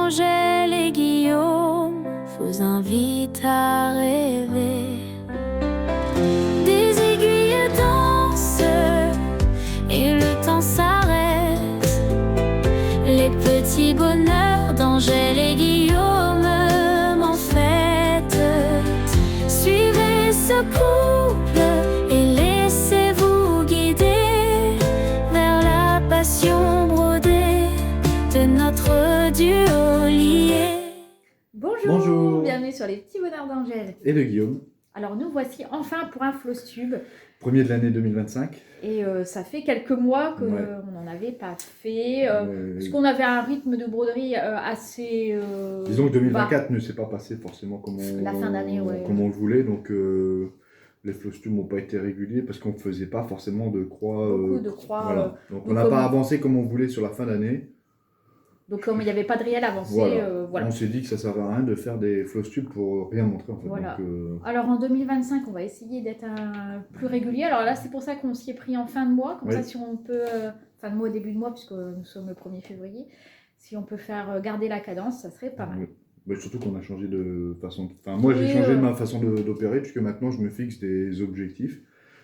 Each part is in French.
d'Angèle et Guillaume vous invite à rêver. Des aiguilles dansent et le temps s'arrête. Les petits bonheurs d'Angèle et Guillaume m'en fête. Suivez ce couple et laissez-vous guider vers la passion brodée de notre duo lié. Bonjour, bienvenue sur les petits bonheurs d'Angèle Et de Guillaume. Alors nous voici enfin pour un Flowstube. Premier de l'année 2025. Et ça fait quelques mois qu'on n'en avait pas fait, parce qu'on avait un rythme de broderie assez disons que 2024 ne s'est pas passé forcément comme la fin d'année, comme on le voulait, donc les Flowstubes n'ont pas été réguliers parce qu'on ne faisait pas forcément de croix. Beaucoup de croix. Voilà. Donc on n'a pas avancé comme on voulait sur la fin d'année. Donc comme il n'y avait pas de réel avancé, On s'est dit que ça ne servait à rien de faire des Flowstubes pour rien montrer en fait. Voilà. Donc, alors en 2025, on va essayer d'être plus régulier. Alors là, c'est pour ça qu'on s'y est pris en fin de mois. Comme ça, si on peut, fin de mois, début de mois, puisque nous sommes le 1er février, si on peut faire garder la cadence, ça serait pas mal. Mais surtout qu'on a changé de façon... Enfin, moi, j'ai changé de ma façon d'opérer, puisque maintenant, je me fixe des objectifs,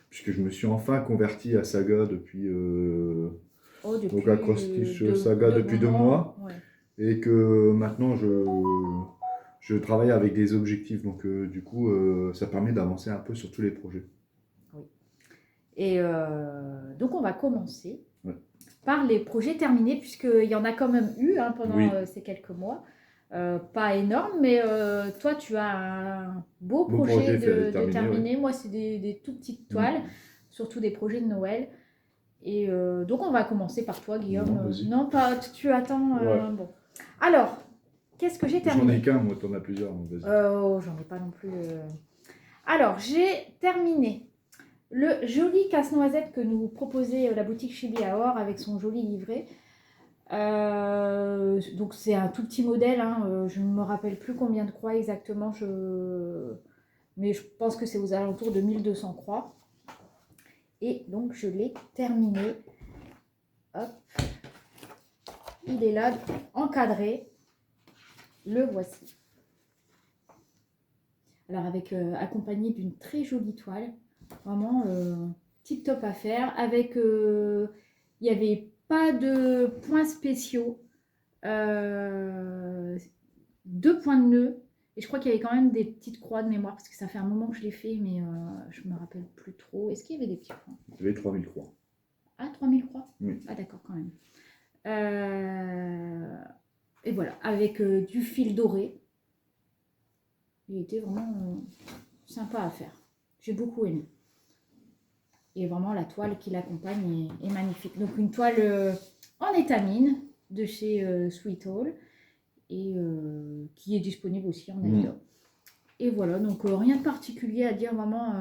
puisque je me suis enfin converti à Saga depuis... donc à Cross-Stitch Saga depuis 2 mois. Ouais. Et que maintenant, je travaille avec des objectifs. Donc, du coup, ça permet d'avancer un peu sur tous les projets. Oui. Et donc, on va commencer par les projets terminés, puisqu'il y en a quand même eu pendant ces quelques mois. Pas énorme, mais toi, tu as un beau projet de terminer. Moi, c'est des tout petites toiles, surtout des projets de Noël. Et donc, on va commencer par toi, Guillaume. Non, pas, tu attends. Bon. Alors, qu'est-ce que j'ai terminé? J'en ai qu'un, moi, t'en as plusieurs. J'en ai pas non plus. Alors, j'ai terminé le joli casse-noisette que nous proposait la boutique Chibi Aor avec son joli livret. Donc, c'est un tout petit modèle. Je ne me rappelle plus combien de croix exactement. Mais je pense que c'est aux alentours de 1200 croix. Et donc, je l'ai terminé. Hop. Il est là, encadré. Le voici. Alors, accompagné d'une très jolie toile. Vraiment, tip top à faire. Avec, il n'y avait pas de points spéciaux. 2 points de nœud. Et je crois qu'il y avait quand même des petites croix de mémoire, parce que ça fait un moment que je l'ai fait, mais je ne me rappelle plus trop. Est-ce qu'il y avait des petits points? Il y avait 3000 croix. Ah, 3000 croix? Oui. Ah, d'accord, quand même. Et voilà, avec du fil doré. Il était vraiment sympa à faire. J'ai beaucoup aimé. Et vraiment, la toile qui l'accompagne est magnifique. Donc, une toile en étamine de chez Sweet Hall. Et qui est disponible aussi en Alta. Et voilà, donc rien de particulier à dire, vraiment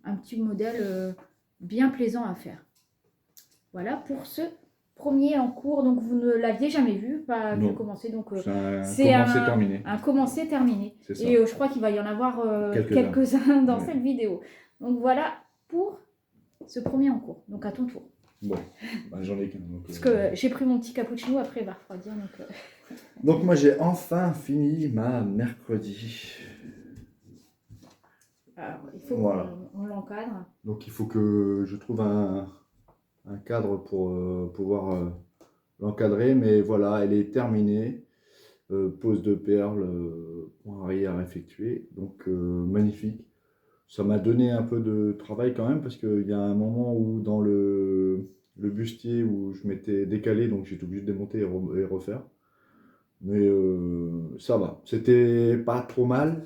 un petit modèle bien plaisant à faire. Voilà pour ce premier en cours, donc vous ne l'aviez jamais vu, pas vu commencer, donc c'est un commencé terminé. Et je crois qu'il va y en avoir quelques-uns dans cette vidéo. Donc voilà pour ce premier en cours, donc à ton tour. Bon, j'en ai qu'un. Parce que j'ai pris mon petit cappuccino, après il va refroidir. Donc moi j'ai enfin fini ma mercredi. Alors, il faut qu'on l'encadre. Donc il faut que je trouve un cadre pour pouvoir l'encadrer. Mais voilà, elle est terminée. Pose de perles, point arrière effectué. Donc magnifique. Ça m'a donné un peu de travail quand même, parce qu'il y a un moment où dans le bustier où je m'étais décalé, donc j'étais obligé de démonter et refaire. Mais ça va, c'était pas trop mal.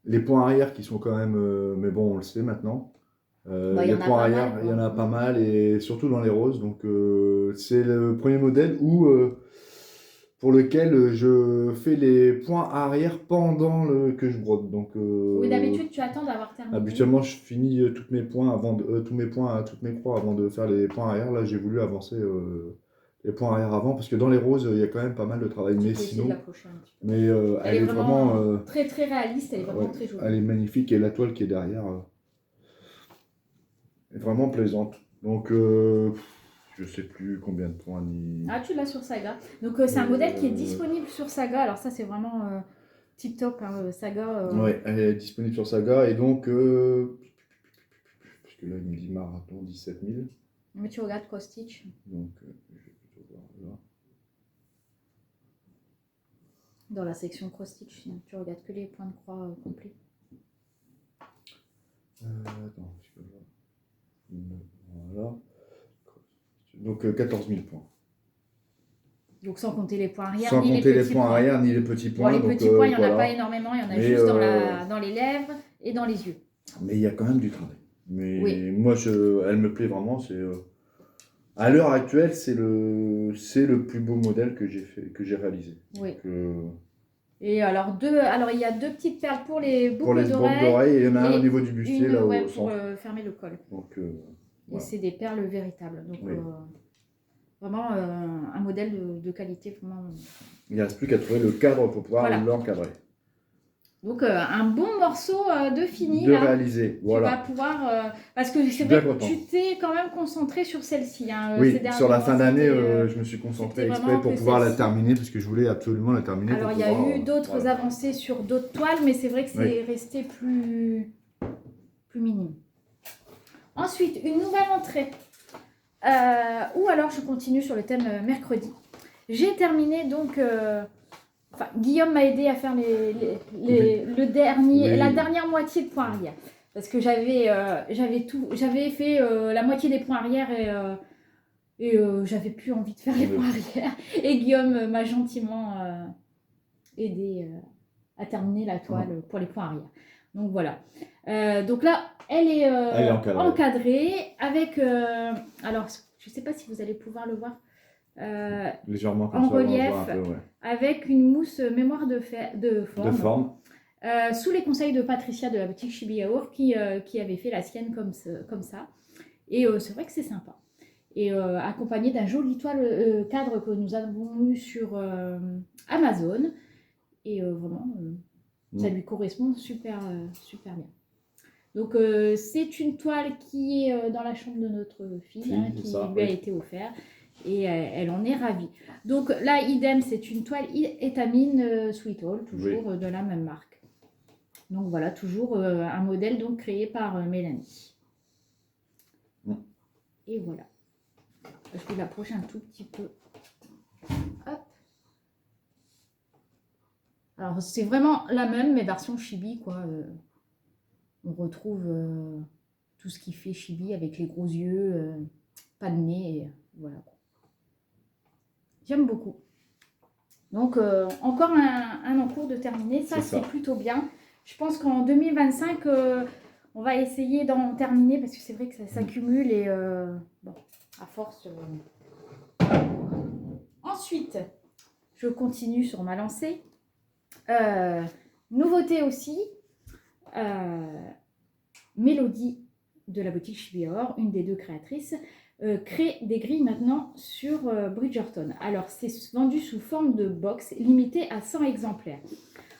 Les points arrière qui sont quand même, mais bon, on le sait maintenant. Les points arrière, il y en a pas mal, et surtout dans les roses. Donc c'est le premier modèle pour lequel je fais les points arrière pendant que je brode. Donc, oui, d'habitude tu attends d'avoir terminé. Habituellement je finis tous mes points toutes mes croix avant de faire les points arrière. Là j'ai voulu avancer les points arrière avant, parce que dans les roses il y a quand même pas mal de travail. Mais sinon, elle est vraiment très très réaliste, elle est vraiment très jolie. Elle est magnifique, et la toile qui est derrière est vraiment plaisante. Donc je sais plus combien de points ni. Ah, tu l'as sur Saga. Donc, c'est un modèle qui est disponible sur Saga. Alors, ça, c'est vraiment tip top, hein, Saga. Ouais, elle est disponible sur Saga et donc parce que là il me dit marathon 17 000. Mais tu regardes cross stitch. Donc je vais plutôt voir là. Dans la section cross stitch, sinon tu regardes que les points de croix complets. Attends, je peux voir. Voilà. Donc 14 000 points. Donc sans compter les points arrière, Sans ni compter les les petits points points. arrière ni les petits Bon, points. les donc, petits points, il n'y en a voilà. pas énormément, il y en a Mais, juste dans les lèvres et dans les yeux. Mais il y a quand même du travail. Mais Oui. moi, elle me plaît vraiment. À l'heure actuelle, c'est le plus beau modèle que j'ai réalisé. Oui. Donc, Et alors, il y a deux petites perles pour les pour boucles les boucles d'oreilles, et il y en a un au niveau du bustier, là ouais, au pour centre. fermer le col. Donc, Et voilà. c'est des perles véritables. Donc, Oui. vraiment un modèle de qualité. Vraiment. Il ne reste plus qu'à trouver le cadre pour pouvoir Voilà. l'encadrer. Donc, un bon morceau de fini. De là. réaliser, voilà. Tu vas pouvoir... parce que c'est bien vrai que content. tu t'es quand même concentré sur celle-ci. Hein, Oui, ces derniers sur la mois, fin d'année, c'était, je me suis concentré c'était exprès vraiment pour que pouvoir la celle-ci. terminer, parce que je voulais absolument la terminer. Alors, il y a eu d'autres avancées sur d'autres toiles, mais c'est vrai que c'est resté plus minime. Ensuite, une nouvelle entrée. Ou alors, je continue sur le thème mercredi. J'ai terminé donc... Guillaume m'a aidé à faire la dernière moitié de points arrière. Parce que j'avais fait la moitié des points arrière et j'avais plus envie de faire les points arrière. Et Guillaume m'a gentiment aidé à terminer la toile pour les points arrière. Donc voilà. Donc là, elle est encadrée avec... alors, je ne sais pas si vous allez pouvoir le voir. Légèrement comme en ça, relief, un peu, avec une mousse mémoire de forme. Sous les conseils de Patricia de la boutique Chibiaour qui avait fait la sienne comme ça. Et c'est vrai que c'est sympa. Et accompagné d'un joli toile cadre que nous avons eu sur Amazon. Et vraiment, ça lui correspond super bien. Donc c'est une toile qui est dans la chambre de notre fille, qui lui a été offerte. Et elle en est ravie. Donc là, idem, c'est une toile étamine Sweet Hall, toujours de la même marque. Donc voilà, toujours un modèle donc créé par Mélanie. Et voilà. Je vais l'approcher un tout petit peu. Hop. Alors c'est vraiment la même, mais version chibi, quoi. On retrouve tout ce qui fait chibi avec les gros yeux, pas de nez, et voilà. J'aime beaucoup. Donc, encore un en cours de terminer. Ça, c'est plutôt bien. Je pense qu'en 2025, on va essayer d'en terminer parce que c'est vrai que ça s'accumule et bon, à force. Ensuite, je continue sur ma lancée. Nouveauté aussi. Mélodie de la boutique Chibiaour, une des deux créatrices. Crée des grilles maintenant sur Bridgerton. Alors, c'est vendu sous forme de box, limité à 100 exemplaires.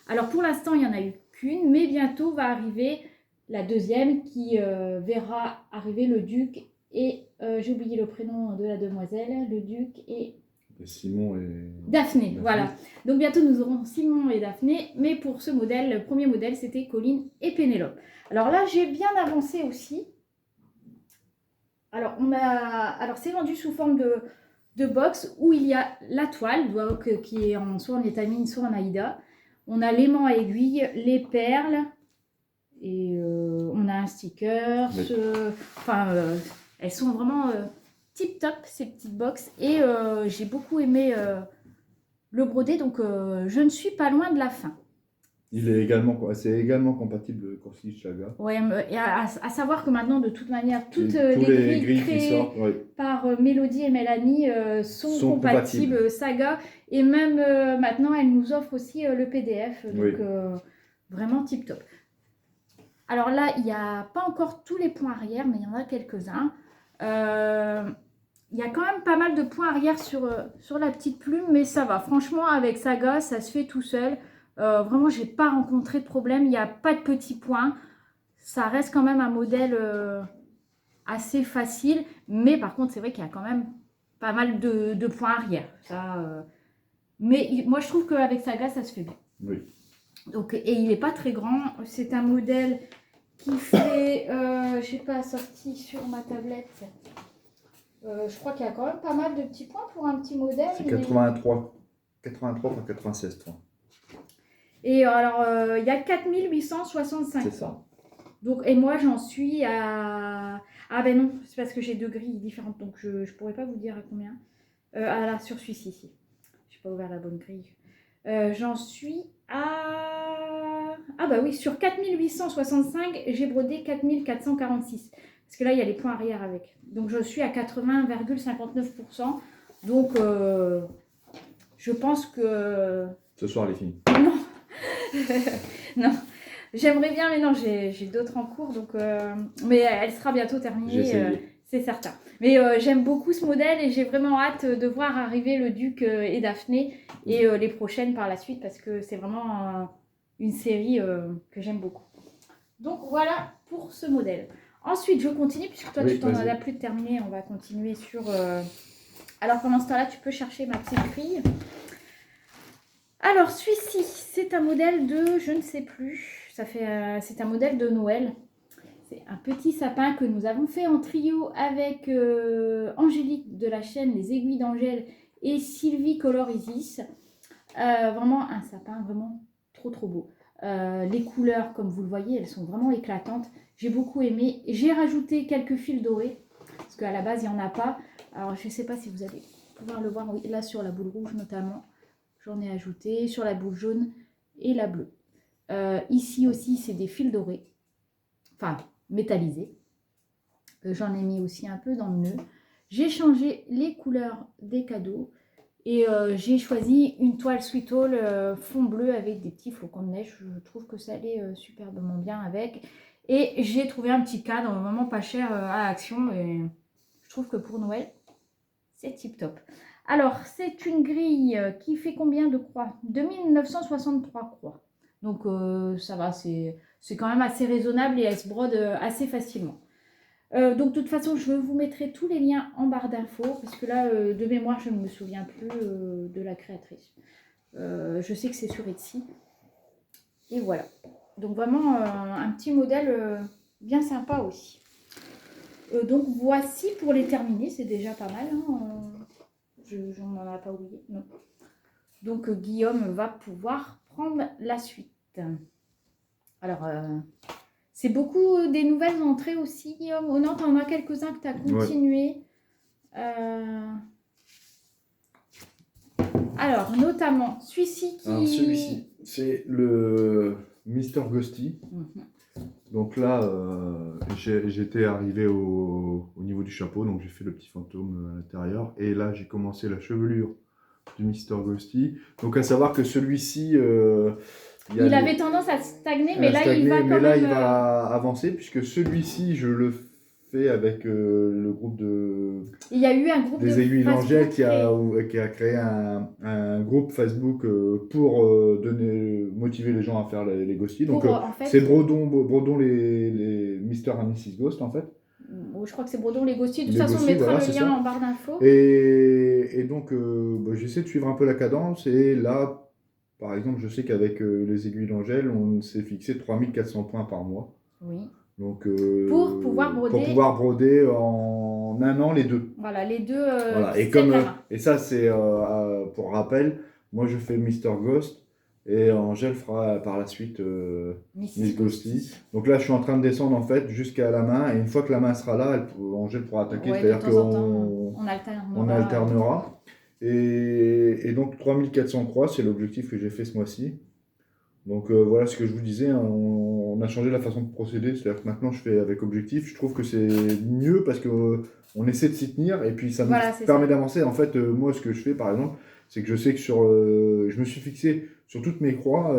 Alors, pour l'instant, il n'y en a eu qu'une, mais bientôt va arriver la deuxième qui verra arriver le duc et, j'ai oublié le prénom de la demoiselle, le duc et... Simon et... Daphné, voilà. Donc, bientôt, nous aurons Simon et Daphné, mais pour ce modèle, le premier modèle, c'était Colline et Pénélope. Alors là, j'ai bien avancé aussi. Alors, c'est vendu sous forme de box où il y a la toile, donc, qui est soit en étamine, soit en aïda. On a l'aimant à aiguille, les perles, et on a un sticker. Elles sont vraiment tip top, ces petites box. Et j'ai beaucoup aimé le brodé, donc je ne suis pas loin de la fin. C'est également compatible Corsage Saga. Ouais, et à savoir que maintenant, de toute manière, toutes les grilles créées qui sortent, par Mélodie et Mélanie sont compatibles Saga. Et même maintenant, elles nous offrent aussi le PDF. Donc, vraiment tip top. Alors là, il n'y a pas encore tous les points arrière, mais il y en a quelques-uns. Il y a quand même pas mal de points arrière sur la petite plume, mais ça va. Franchement, avec Saga, ça se fait tout seul. Vraiment, j'ai pas rencontré de problème. Il n'y a pas de petits points. Ça reste quand même un modèle assez facile. Mais par contre, c'est vrai qu'il y a quand même pas mal de points arrière. Ça, mais moi, je trouve qu'avec Saga, ça se fait bien. Oui. Donc, et il n'est pas très grand. C'est un modèle qui fait, je sais pas, sorti sur ma tablette. Je crois qu'il y a quand même pas mal de petits points pour un petit modèle. C'est 83 par 96 points. Et alors, il y a 4865. C'est ça. Donc, et moi, j'en suis à... Ah ben non, c'est parce que j'ai 2 grilles différentes, donc je ne pourrais pas vous dire à combien. Ah là, sur celui-ci, ici. Je n'ai pas ouvert la bonne grille. J'en suis à... Ah bah oui, sur 4865, j'ai brodé 4446. Parce que là, il y a les points arrière avec. Donc, je suis à 80,59%. Donc, je pense que... Ce soir, elle est finie. Non. Non. J'aimerais bien, mais non, j'ai d'autres en cours. Donc, mais elle sera bientôt terminée, c'est certain. Mais j'aime beaucoup ce modèle et j'ai vraiment hâte de voir arriver le Duc et Daphné et les prochaines par la suite parce que c'est vraiment une série que j'aime beaucoup. Donc, voilà pour ce modèle. Ensuite, je continue, puisque toi, tu t'en as plus de terminer. On va continuer sur... Alors, pendant ce temps-là, tu peux chercher ma petite grille. Alors, celui-ci, c'est un modèle de... Je ne sais plus. C'est un modèle de Noël. C'est un petit sapin que nous avons fait en trio avec Angélique de la chaîne Les Aiguilles d'Angèle et Sylvie Color Isis. Vraiment un sapin vraiment trop beau. Les couleurs, comme vous le voyez, elles sont vraiment éclatantes. J'ai beaucoup aimé. J'ai rajouté quelques fils dorés, parce qu'à la base, il n'y en a pas. Alors, je ne sais pas si vous allez pouvoir le voir. Oui, là, sur la boule rouge notamment, j'en ai ajouté. Sur la boule jaune et la bleue. Ici aussi, c'est des fils dorés. Enfin, métallisés. J'en ai mis aussi un peu dans le nœud. J'ai changé les couleurs des cadeaux. Et j'ai choisi une toile Sweet Haul fond bleu avec des petits flocons de neige. Je trouve que ça allait superbement bien avec. Et j'ai trouvé un petit cadre vraiment pas cher à Action. Et je trouve que pour Noël, c'est tip top. Alors, c'est une grille qui fait combien de croix? 2963 croix. Donc, ça va, c'est quand même assez raisonnable et elle se brode assez facilement. Donc, de toute façon, je vous mettrai tous les liens en barre d'infos. Parce que là, de mémoire, je ne me souviens plus de la créatrice. Je sais que c'est sur Etsy. Et voilà. Donc, vraiment, un petit modèle bien sympa aussi. Donc, voici pour les terminer. C'est déjà pas mal. Hein. Je n'en ai pas oublié. Non. Donc, Guillaume va pouvoir prendre la suite. Alors... c'est beaucoup des nouvelles entrées aussi, Guillaume. Oh non, tu en as quelques-uns que tu as continué. Ouais. Alors, notamment, celui-ci qui... Alors, celui-ci, c'est le Mr. Ghosty. Donc là, j'étais arrivé au niveau du chapeau, donc j'ai fait le petit fantôme à l'intérieur. Et là, j'ai commencé la chevelure du Mr. Ghosty. Donc à savoir que celui-ci... il avait tendance à stagner, mais là, il va quand même... il va avancer, puisque celui-ci, je le fais avec le groupe de... Il y a eu un groupe des Aiguilles d'Angèle qui a créé un groupe Facebook pour motiver les gens à faire les ghosties. Donc, en fait, c'est Brodon les Mr. and Mrs. Ghost, en fait. Je crois que c'est Brodon les ghosties. De toute façon, on mettra le lien en barre d'infos. Et donc, j'essaie de suivre un peu la cadence. Et là... Par exemple, je sais qu'avec les Aiguilles d'Angèle, on s'est fixé 3400 points par mois. Oui. Donc, pour pouvoir broder en un an les deux. Voilà, les deux. Voilà. Et ça, c'est pour rappel, moi je fais Mr. Ghost et Angèle fera par la suite Miss Ghosty. Donc là, je suis en train de descendre en fait jusqu'à la main. Et une fois que la main sera là, Angèle pourra attaquer. Ouais, c'est-à-dire qu'on alternera. Et donc 3400 croix, c'est l'objectif que j'ai fait ce mois-ci. Donc voilà ce que je vous disais, hein, on a changé la façon de procéder, c'est-à-dire que maintenant je fais avec objectif. Je trouve que c'est mieux parce qu'on essaie de s'y tenir et puis ça nous permet d'avancer. En fait, moi ce que je fais par exemple, c'est que je sais que je me suis fixé sur toutes mes croix,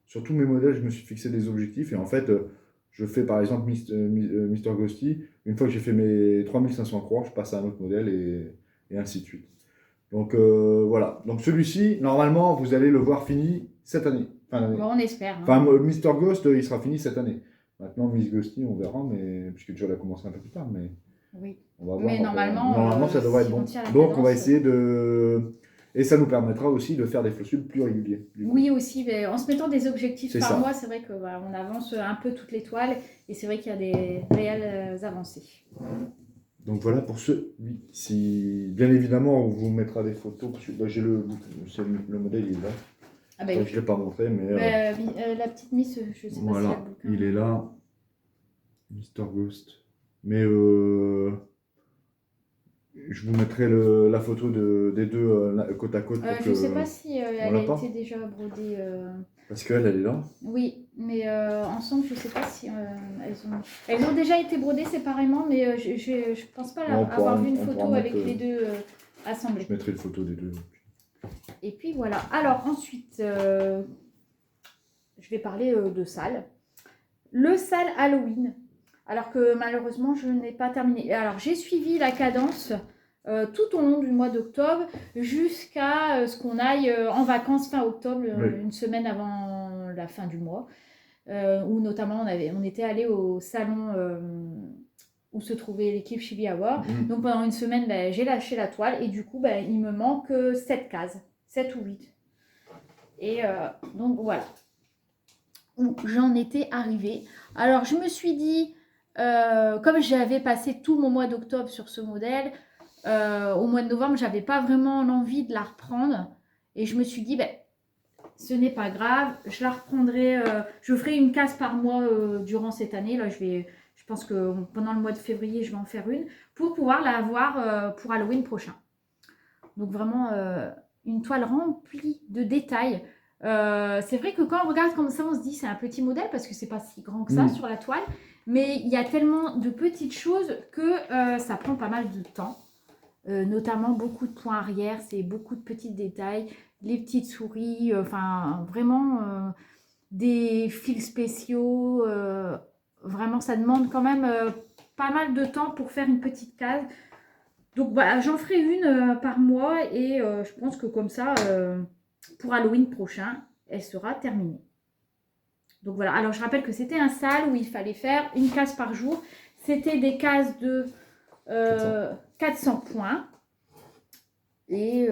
sur tous mes modèles, je me suis fixé des objectifs et en fait je fais par exemple Mr. Ghosty. Une fois que j'ai fait mes 3500 croix, je passe à un autre modèle et ainsi de suite. Donc voilà, donc celui-ci, normalement, vous allez le voir fini cette année. Bon, on espère. Hein. Enfin, Mr. Ghost, il sera fini cette année. Maintenant, Miss Ghosty, on verra, mais puisque tu vas commencer un peu plus tard. Mais Oui. On va voir. Mais normalement, ça devrait être si on bon. tient la Donc, on va cadence, essayer de... Et ça nous permettra aussi de faire des floccules plus réguliers. du coup. Oui, aussi, mais en se mettant des objectifs C'est par ça. mois, c'est vrai que on avance un peu toutes les toiles et c'est vrai qu'il y a des réelles avancées. Donc voilà pour ceux, oui, si bien évidemment on vous mettra des photos, parce que là j'ai le modèle il est là. Ah bah, Je oui. ne l'ai pas montré, mais La petite Miss, je sais pas si elle a voilà, le bouquin. il est là, Mr Ghost. Mais je vous mettrai la photo des deux côte à côte. Pour Je sais pas si elle l'a a pas été déjà brodée. Parce qu'elle est là. Oui, mais ensemble, je sais pas si elles ont déjà été brodées séparément, mais je pense pas On pourra- avoir vu une on photo pourra avec mettre, les deux assemblées. Je mettrai une photo des deux. Et puis voilà. Alors ensuite, je vais parler de salle. Le salle Halloween. Alors que malheureusement, je n'ai pas terminé. Alors j'ai suivi la cadence tout au long du mois d'octobre jusqu'à ce qu'on aille en vacances fin octobre, Oui. une semaine avant la fin du mois, où notamment on était allé au salon où se trouvait l'équipe Chibi Hour. Donc pendant une semaine, j'ai lâché la toile et du coup, il me manque 7 cases, 7 ou 8. Et donc voilà où j'en étais arrivée. Alors je me suis dit, comme j'avais passé tout mon mois d'octobre sur ce modèle, au mois de novembre, j'avais pas vraiment l'envie de la reprendre. Et je me suis dit, ce n'est pas grave, je la reprendrai, je ferai une case par mois durant cette année. Là, je pense que pendant le mois de février, je vais en faire une pour pouvoir la avoir pour Halloween prochain. Donc vraiment, une toile remplie de détails. C'est vrai que quand on regarde comme ça, on se dit c'est un petit modèle parce que c'est pas si grand que ça sur la toile. Mais il y a tellement de petites choses que ça prend pas mal de temps. Notamment beaucoup de points arrière, c'est beaucoup de petits détails, les petites souris, enfin vraiment des fils spéciaux. Vraiment, ça demande quand même pas mal de temps pour faire une petite case. Donc voilà, j'en ferai une par mois et je pense que comme ça, pour Halloween prochain, elle sera terminée. Donc voilà, alors je rappelle que c'était un salle où il fallait faire une case par jour. C'était des cases de 400 points. Et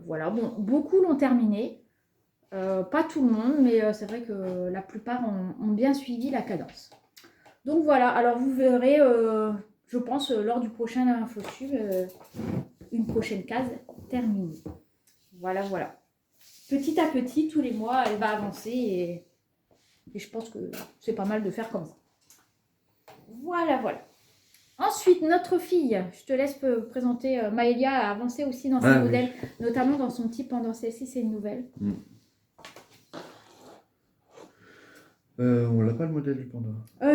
voilà, bon, beaucoup l'ont terminé. Pas tout le monde, mais c'est vrai que la plupart ont bien suivi la cadence. Donc voilà, alors vous verrez, je pense, lors du prochain InfoSub, une prochaine case terminée. Voilà, voilà. Petit à petit, tous les mois, elle va avancer et je pense que c'est pas mal de faire comme ça. Voilà, voilà. Ensuite, notre fille, je te laisse présenter. Maëlia a avancé aussi dans ses modèles, notamment dans son petit pendant. Celle-ci, c'est une nouvelle. On l'a pas le modèle du panda.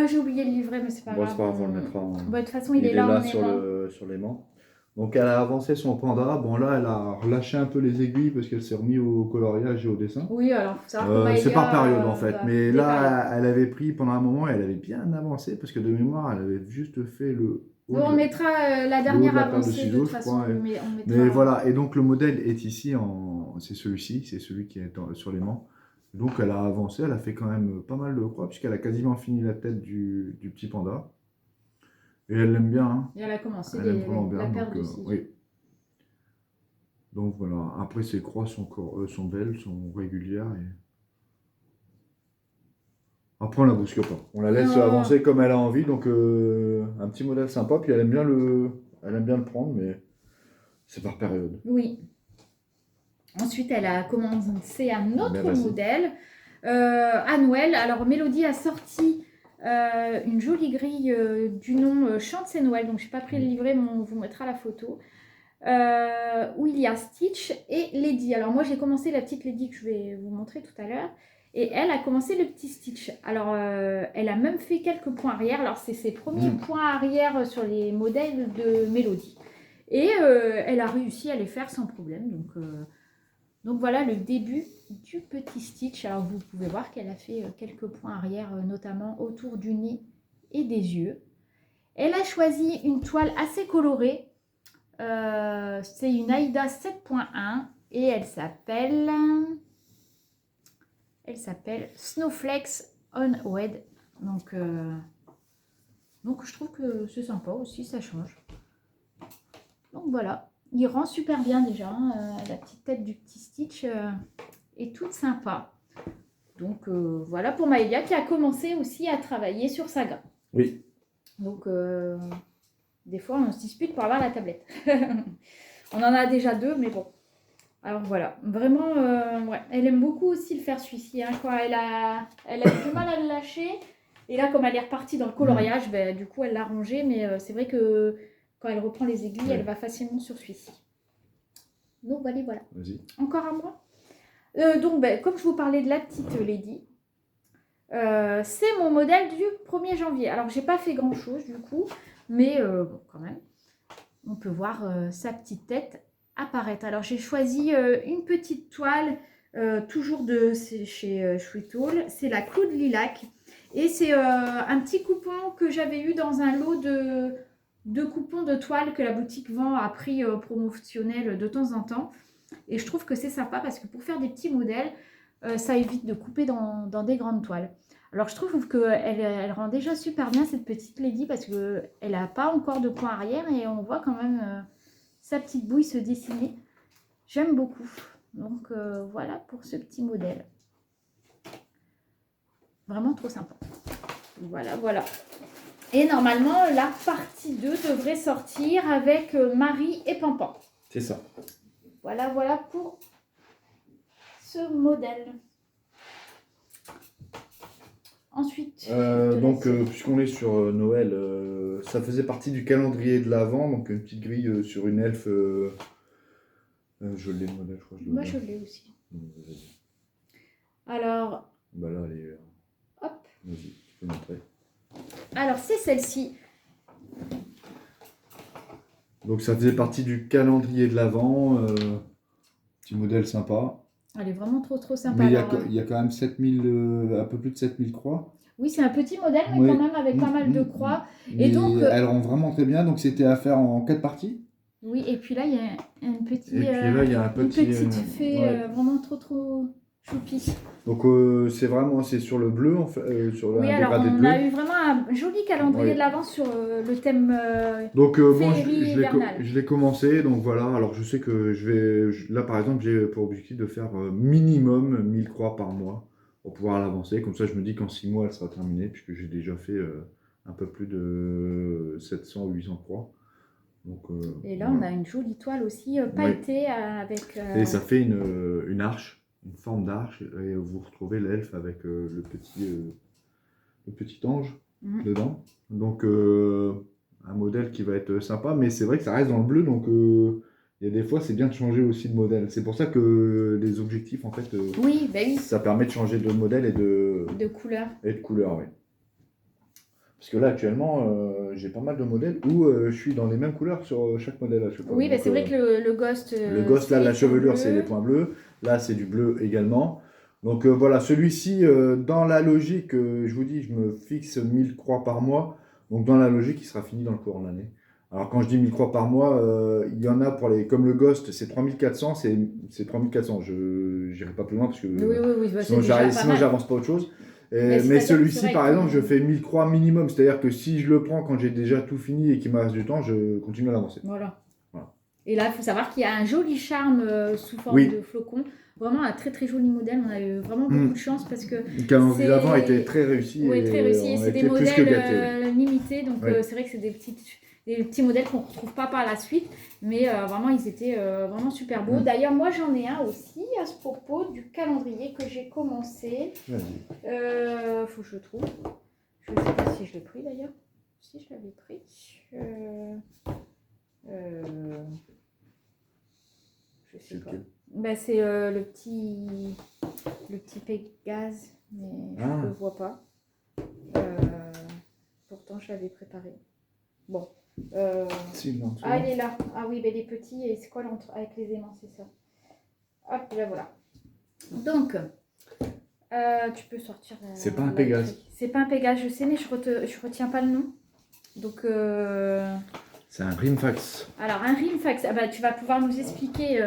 J'ai oublié le livret, mais c'est pas grave. C'est pas grave, on le mettra. De toute façon, il est là en sur l'aimant. Donc elle a avancé son panda. Bon là, elle a relâché un peu les aiguilles parce qu'elle s'est remise au coloriage et au dessin. Oui, alors faut savoir que Maëlia, c'est par période en fait. Mais là, elle avait pris pendant un moment, elle avait bien avancé parce que de mémoire, elle avait juste fait le. Donc, on mettra la dernière avancée de toute façon. Mais voilà, et donc le modèle est ici, c'est celui-ci, c'est celui qui est sur l'aimant. Donc elle a avancé, elle a fait quand même pas mal de croix puisqu'elle a quasiment fini la tête du petit panda. Et elle l'aime bien. Hein. Et elle a commencé la paire de ciseaux. Oui. Donc voilà, après ces croix sont belles, sont régulières. Et... Après on la brusque pas, on la laisse avancer comme elle a envie. Donc un petit modèle sympa, puis elle aime bien le prendre, mais c'est par période. Oui. Ensuite, elle a commencé un autre modèle à Noël. Alors Mélodie a sorti une jolie grille du nom Chante c'est Noël. Donc je n'ai pas pris le livret, mais on vous mettra la photo. Où il y a Stitch et Lady. Alors moi j'ai commencé la petite Lady que je vais vous montrer tout à l'heure. Et elle a commencé le petit Stitch. Alors elle a même fait quelques points arrière. Alors c'est ses premiers points arrière sur les modèles de Mélodie. Et elle a réussi à les faire sans problème. Donc voilà le début du petit Stitch. Alors vous pouvez voir qu'elle a fait quelques points arrière, notamment autour du nez et des yeux. Elle a choisi une toile assez colorée. C'est une Aïda 7.1 et elle s'appelle Snowflakes on Wed. Donc Donc je trouve que c'est sympa aussi, ça change. Donc voilà, il rend super bien déjà. Hein, la petite tête du petit Stitch est toute sympa. Donc voilà pour Maëlia qui a commencé aussi à travailler sur Saga. Oui. Donc des fois on se dispute pour avoir la tablette. On en a déjà 2, mais bon. Alors voilà, vraiment, ouais. Elle aime beaucoup aussi le faire celui-ci. Hein, quand elle a du mal à le lâcher. Et là, comme elle est repartie dans le coloriage, ben, du coup, elle l'a rangé. Mais c'est vrai que quand elle reprend les aiguilles, elle va facilement sur celui-ci. Donc voilà, voilà. Vas-y. Encore à moi. Donc, ben, comme je vous parlais de la petite Lady, c'est mon modèle du 1er janvier. Alors, j'ai pas fait grand-chose du coup, mais bon, quand même, on peut voir sa petite tête apparaître. Alors, j'ai choisi une petite toile, toujours de chez Sweetall. C'est la Cloud Lilac. Et c'est un petit coupon que j'avais eu dans un lot de coupons de toile que la boutique vend à prix promotionnel de temps en temps. Et je trouve que c'est sympa parce que pour faire des petits modèles, ça évite de couper dans des grandes toiles. Alors je trouve qu'elle rend déjà super bien cette petite Lady parce qu'elle n'a pas encore de coin arrière et on voit quand même sa petite bouille se dessiner. J'aime beaucoup. Donc voilà pour ce petit modèle. Vraiment trop sympa. Voilà, voilà. Et normalement, la partie 2 devrait sortir avec Marie et Pampan. C'est ça. Voilà, voilà pour ce modèle. Ensuite, donc, puisqu'on est sur Noël, ça faisait partie du calendrier de l'Avent, donc une petite grille sur une elfe. Je l'ai le modèle, je crois. Moi, je l'ai aussi. Vas-y. Alors, Bah là, elle est. hop. Vas-y, tu peux montrer. Alors, c'est celle-ci. Donc, ça faisait partie du calendrier de l'Avent. Petit modèle sympa. Elle est vraiment trop sympa. Mais Alors, il y a quand même 7000, un peu plus de 7000 croix. oui, c'est un petit modèle, mais Ouais. quand même avec pas mal de croix. Mais donc, elle rend vraiment très bien. Donc, c'était à faire en 4 parties. Oui, et puis là, il y a une petite, Et puis là, il y a un une petit. petite fée ouais. vraiment trop choupie. Donc, c'est sur le bleu, en fait, sur Oui, un alors dégradé de on bleu. a eu vraiment un joli calendrier Ouais. de l'Avent sur le thème Donc, bon, féerie hivernale. je l'ai commencé. Donc, voilà. Alors, je sais que là, par exemple, j'ai pour objectif de faire minimum 1000 croix par mois pour pouvoir l'avancer. Comme ça, je me dis qu'en 6 mois, elle sera terminée, puisque j'ai déjà fait un peu plus de 700 ou 800 croix. Donc, Et là, voilà. on a une jolie toile aussi pailletée avec... Et ça fait une arche, une forme d'arche, et vous retrouvez l'elfe avec le petit ange dedans. Donc un modèle qui va être sympa, mais c'est vrai que ça reste dans le bleu, donc il y a des fois c'est bien de changer aussi de modèle. C'est pour ça que les objectifs, en fait, oui, bah oui, ça permet de changer de modèle et de couleur. oui. Parce que là, actuellement, j'ai pas mal de modèles où je suis dans les mêmes couleurs sur chaque modèle. Je sais pas. Oui, bah Donc, c'est vrai que le Ghost... le Ghost, là, la chevelure, bleu. c'est les points bleus. Là, c'est du bleu également. Donc voilà, celui-ci, dans la logique, je vous dis, je me fixe 1000 croix par mois. Donc dans la logique, il sera fini dans le courant de l'année. Alors quand je dis 1000 croix par mois, il y en a pour les... Comme le Ghost, c'est 3400, c'est 3400. Je n'irai pas plus loin parce que Oui, bah, sinon j'avance pas autre chose. Mais celui-ci, par exemple, je fais 1000 croix minimum. C'est-à-dire que si je le prends quand j'ai déjà tout fini et qu'il me reste du temps, je continue à l'avancer. Voilà. Et là, il faut savoir qu'il y a un joli charme sous forme de flocon. Vraiment un très joli modèle. On a eu vraiment beaucoup de chance parce que le calendrier d'avant était très réussi. Oui, très réussi. C'est des modèles limités. Donc c'est vrai que c'est des petits modèles qu'on ne retrouve pas par la suite. Mais vraiment, ils étaient vraiment super beaux. D'ailleurs, moi, j'en ai un aussi à ce propos du calendrier que j'ai commencé. Faut que je le trouve. Je ne sais pas si je l'ai pris d'ailleurs. Si je l'avais pris. Je sais pas. Bah, c'est le petit Pégase, mais je ne le vois pas. Pourtant, je l'avais préparé. Bon. Ah, il est là. Ah oui, il est petit et c'est quoi avec les aimants, c'est ça. Hop, là voilà. Donc, tu peux sortir. C'est pas un Pégase. C'est pas un Pégase, je sais, mais je retiens pas le nom. Donc. C'est un Rimfax. Alors, un Rimfax, ah bah, tu vas pouvoir nous expliquer.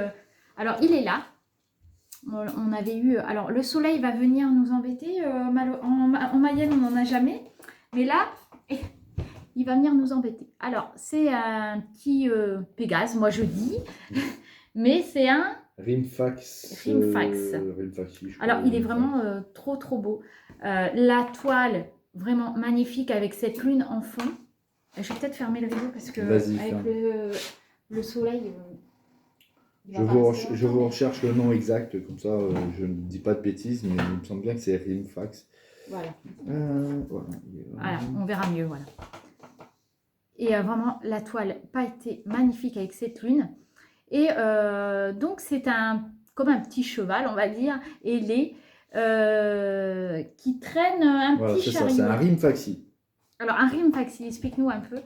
Alors, il est là. On avait eu... Alors, le soleil va venir nous embêter. En Mayenne, on n'en a jamais. Mais là, il va venir nous embêter. Alors, c'est un petit Pégase, moi je dis, mais c'est un Rimfax. Rimfax. Rimfaxi, je Alors, crois, il est Rimfax. vraiment trop beau. La toile, vraiment magnifique avec cette lune en fond. Je vais peut-être fermer le rideau parce que Vas-y, avec ferme. le soleil, il va Je pas vous, rester je longtemps, vous mais- recherche le nom exact, comme ça je ne dis pas de bêtises, mais il me semble bien que c'est Rimfax. Voilà. Voilà. Voilà, on verra mieux, voilà. Et vraiment, la toile pailletée, magnifique avec cette lune. Et donc, c'est comme un petit cheval, on va dire, ailé, qui traîne un Voilà, petit c'est ça, chariot. c'est un Rimfaxi. Alors, un Rimfaxi, explique-nous un peu.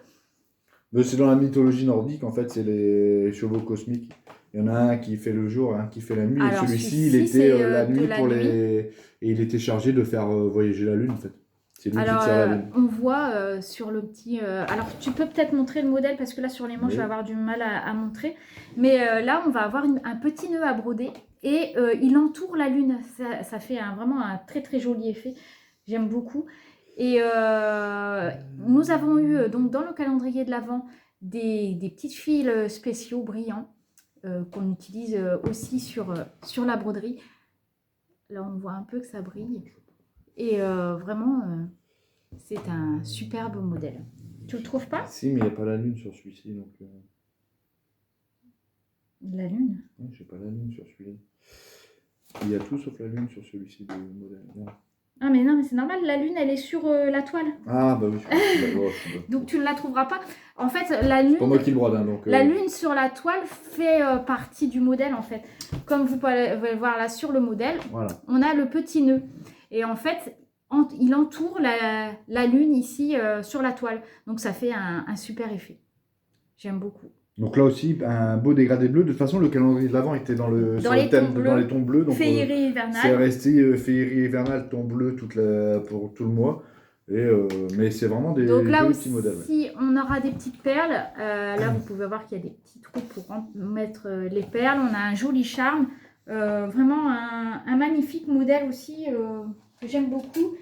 Mais c'est dans la mythologie nordique, en fait, c'est les chevaux cosmiques. Il y en a un qui fait le jour, un qui fait la nuit. Alors, et celui-ci, il celui-ci, était c'est, la de nuit la pour nuit. les. Et il était chargé de faire voyager la Lune, en fait. C'est lui Alors, qui tire la Lune. on voit sur le petit... alors, tu peux peut-être montrer le modèle parce que là, sur les manches, Oui. je vais avoir du mal à montrer. Mais là, on va avoir un petit nœud à broder et il entoure la lune. Ça fait vraiment un très joli effet. J'aime beaucoup. Et nous avons eu, donc, dans le calendrier de l'Avent, des petits fils spéciaux brillants qu'on utilise aussi sur la broderie. Là, on voit un peu que ça brille. Et vraiment, c'est un superbe modèle. Tu le trouves pas? Si, mais il n'y a pas la Lune sur celui-ci, donc. La lune. Non, j'ai pas la Lune sur celui-là. Il y a tout sauf la Lune sur celui-ci de modèle. Non. Ah mais non, mais c'est normal, la lune, elle est sur la toile. Ah, bah oui, je suis d'accord. Donc tu ne la trouveras pas. En fait, la lune... C'est pas moi qui le brode, hein, donc. La lune sur la toile fait partie du modèle en fait. Comme vous pouvez le voir là sur le modèle, Voilà. on a le petit nœud. Et en fait, il entoure la lune ici sur la toile. Donc ça fait un super effet. J'aime beaucoup. Donc là aussi, un beau dégradé bleu. De toute façon, le calendrier de l'Avent était sur les le thème tons bleus. dans les tons bleus. Donc, Féerie c'est hivernale. resté féerie hivernale, ton bleu pour tout le mois. Mais c'est vraiment des Donc là jolis aussi, petits modèles. Ouais. on aura des petites perles. Là, vous pouvez voir qu'il y a des petits trous pour mettre les perles. On a un joli charme. Vraiment un magnifique modèle aussi que j'aime beaucoup.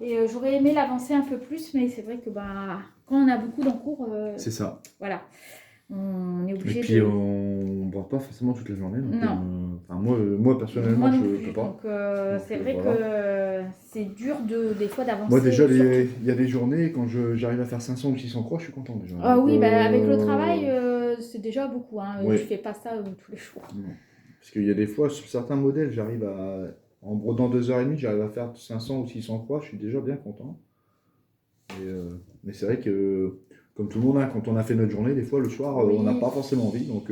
Et j'aurais aimé l'avancer un peu plus, mais c'est vrai que quand on a beaucoup d'encours, C'est ça. voilà, on est obligé Et puis, on ne brode pas forcément toute la journée. Donc, Non. moi, personnellement, Moi non je ne plus. peux pas. Donc, c'est vrai voilà. que c'est dur des fois d'avancer. Moi, déjà, surtout. il y a des journées, quand j'arrive à faire 500 ou 600 croix, je suis content déjà. Ah Donc, oui, avec le travail, c'est déjà beaucoup. Hein. Oui. Je fais pas ça tous les jours. Non. Parce qu'il y a des fois, sur certains modèles, j'arrive en brodant 2h30, j'arrive à faire 500 ou 600 croix, je suis déjà bien content. Mais c'est vrai que, comme tout le monde, hein, quand on a fait notre journée, des fois, le soir, Oui. on n'a pas forcément envie. Donc,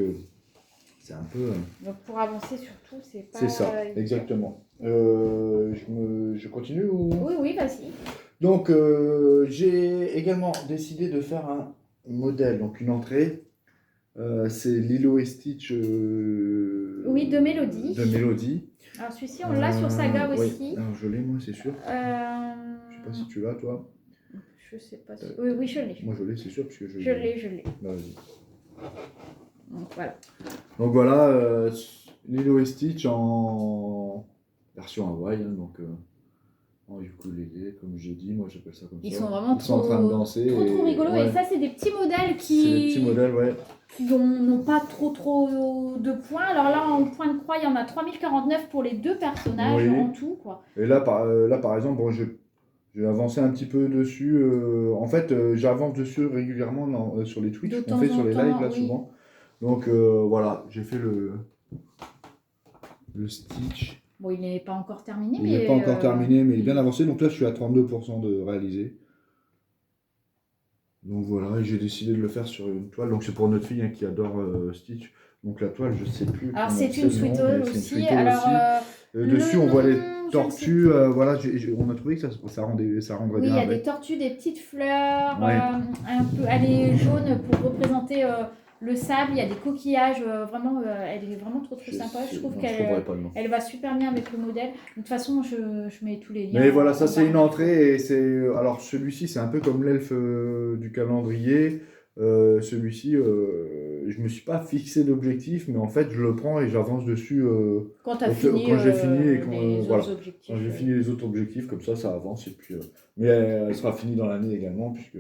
c'est un peu. Donc, pour avancer surtout, c'est pas. C'est ça, évident. exactement. Je continue ou... Oui, vas-y. Donc, j'ai également décidé de faire un modèle, donc une entrée. C'est Lilo et Stitch. Oui, de Mélodie. De Mélodie. Alors, celui-ci, on l'a sur Saga oui. aussi. Alors, je l'ai, moi, c'est sûr. Je sais pas si tu l'as, toi. Je sais pas si... Oui, je l'ai. Moi, je l'ai, c'est sûr, parce que je Je l'ai. Bah, vas-y. Donc, voilà. Donc, voilà, Lilo et Stitch en version Hawaï, hein, donc en ukulélé, comme j'ai dit, moi j'appelle ça comme Ils ça. sont vraiment Ils sont en train de danser. trop rigolos. Ouais. Et ça, c'est des petits modèles C'est des petits modèles, ouais. qui n'ont pas trop de points. Alors là, en point de croix, il y en a 3049 pour les deux personnages Oui. en tout, quoi. Et là, par exemple, bon, j'ai avancé un petit peu dessus. En fait, j'avance dessus régulièrement sur les Twitch De qu'on temps fait en sur les temps, lives, là, oui. souvent. Donc, voilà, j'ai fait le Stitch. Bon, il n'est pas encore terminé, Il mais... n'est pas encore terminé, mais il est bien avancé. Donc là, je suis à 32% de réalisé. Donc voilà, et j'ai décidé de le faire sur une toile. Donc c'est pour notre fille, hein, qui adore Stitch. Donc la toile, je ne sais plus. Alors, comment c'est c'est une le nom, sweet mais all c'est une aussi. sweet all Alors, aussi. Dessus, on voit les je ne sais tortues. plus. Voilà, on a trouvé que ça rendrait Oui, il bien y a avec. des tortues, des petites fleurs, Ouais. un peu, elle est jaune pour représenter le sable. Il y a des coquillages, vraiment, elle est vraiment trop sympa. Je trouve non, qu'elle trouverais pas le nom. elle va super bien avec le modèle. De toute façon, je mets tous les liens. Mais voilà, ça en c'est une barre. entrée et alors celui-ci c'est un peu comme l'elfe du calendrier. Celui-ci, je me suis pas fixé d'objectif, mais en fait je le prends et j'avance dessus Quand tu as quand fini, j'ai fini et les voilà. autres objectifs. Quand j'ai fini les autres objectifs, comme ça avance et puis. Mais elle sera finie dans l'année également puisque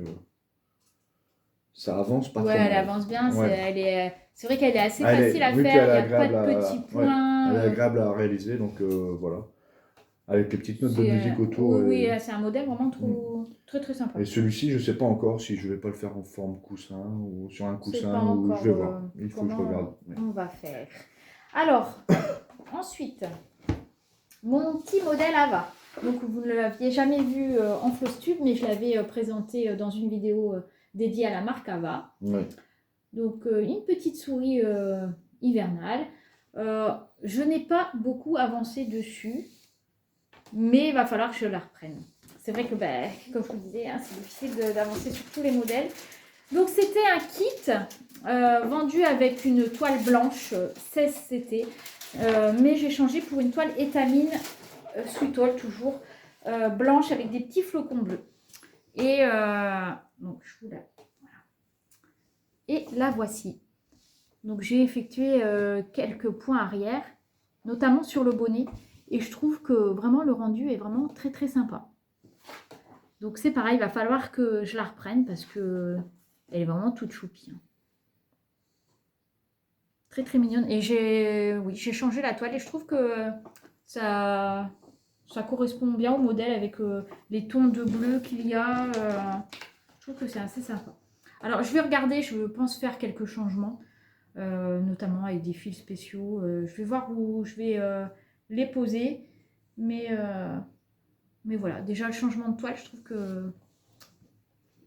ça avance pas Ouais, trop elle mal. avance bien. Ouais. C'est vrai qu'elle est assez Elle est- facile à vu faire. qu'elle est Il n'y a pas agréable de à- petits ouais, points. elle est agréable à réaliser, donc voilà. Avec les petites notes de musique autour. Oui, Et, oui, c'est un modèle vraiment très très sympa. et celui-ci, je sais pas encore si je vais pas le faire en forme coussin ou sur un C'est coussin pas ou encore je vais voir. Il faut que je comment regarde. Ouais. on va faire. Alors, ensuite, mon petit modèle Ava. Donc, vous ne l'aviez jamais vu en floss tube, mais je l'avais présenté dans une vidéo dédiée à la marque Ava. Ouais. Donc, une petite souris hivernale. Je n'ai pas beaucoup avancé dessus, mais il va falloir que je la reprenne. C'est vrai que, comme je vous disais, hein, c'est difficile d'avancer sur tous les modèles. Donc, c'était un kit vendu avec une toile blanche 16CT, mais j'ai changé pour une toile étamine Sweet All, toujours blanche avec des petits flocons bleus. Et donc, je vous la... voilà. Et la voici. Donc, j'ai effectué quelques points arrière, notamment sur le bonnet. Et je trouve que vraiment le rendu est vraiment très très sympa. Donc c'est pareil, il va falloir que je la reprenne parce que elle est vraiment toute choupie. Très très mignonne. Et j'ai changé la toile et je trouve que ça correspond bien au modèle avec les tons de bleu qu'il y a. Je trouve que c'est assez sympa. Alors je vais regarder, je pense faire quelques changements, notamment avec des fils spéciaux. Je vais voir où je vais les poser, mais voilà, déjà le changement de toile, je trouve que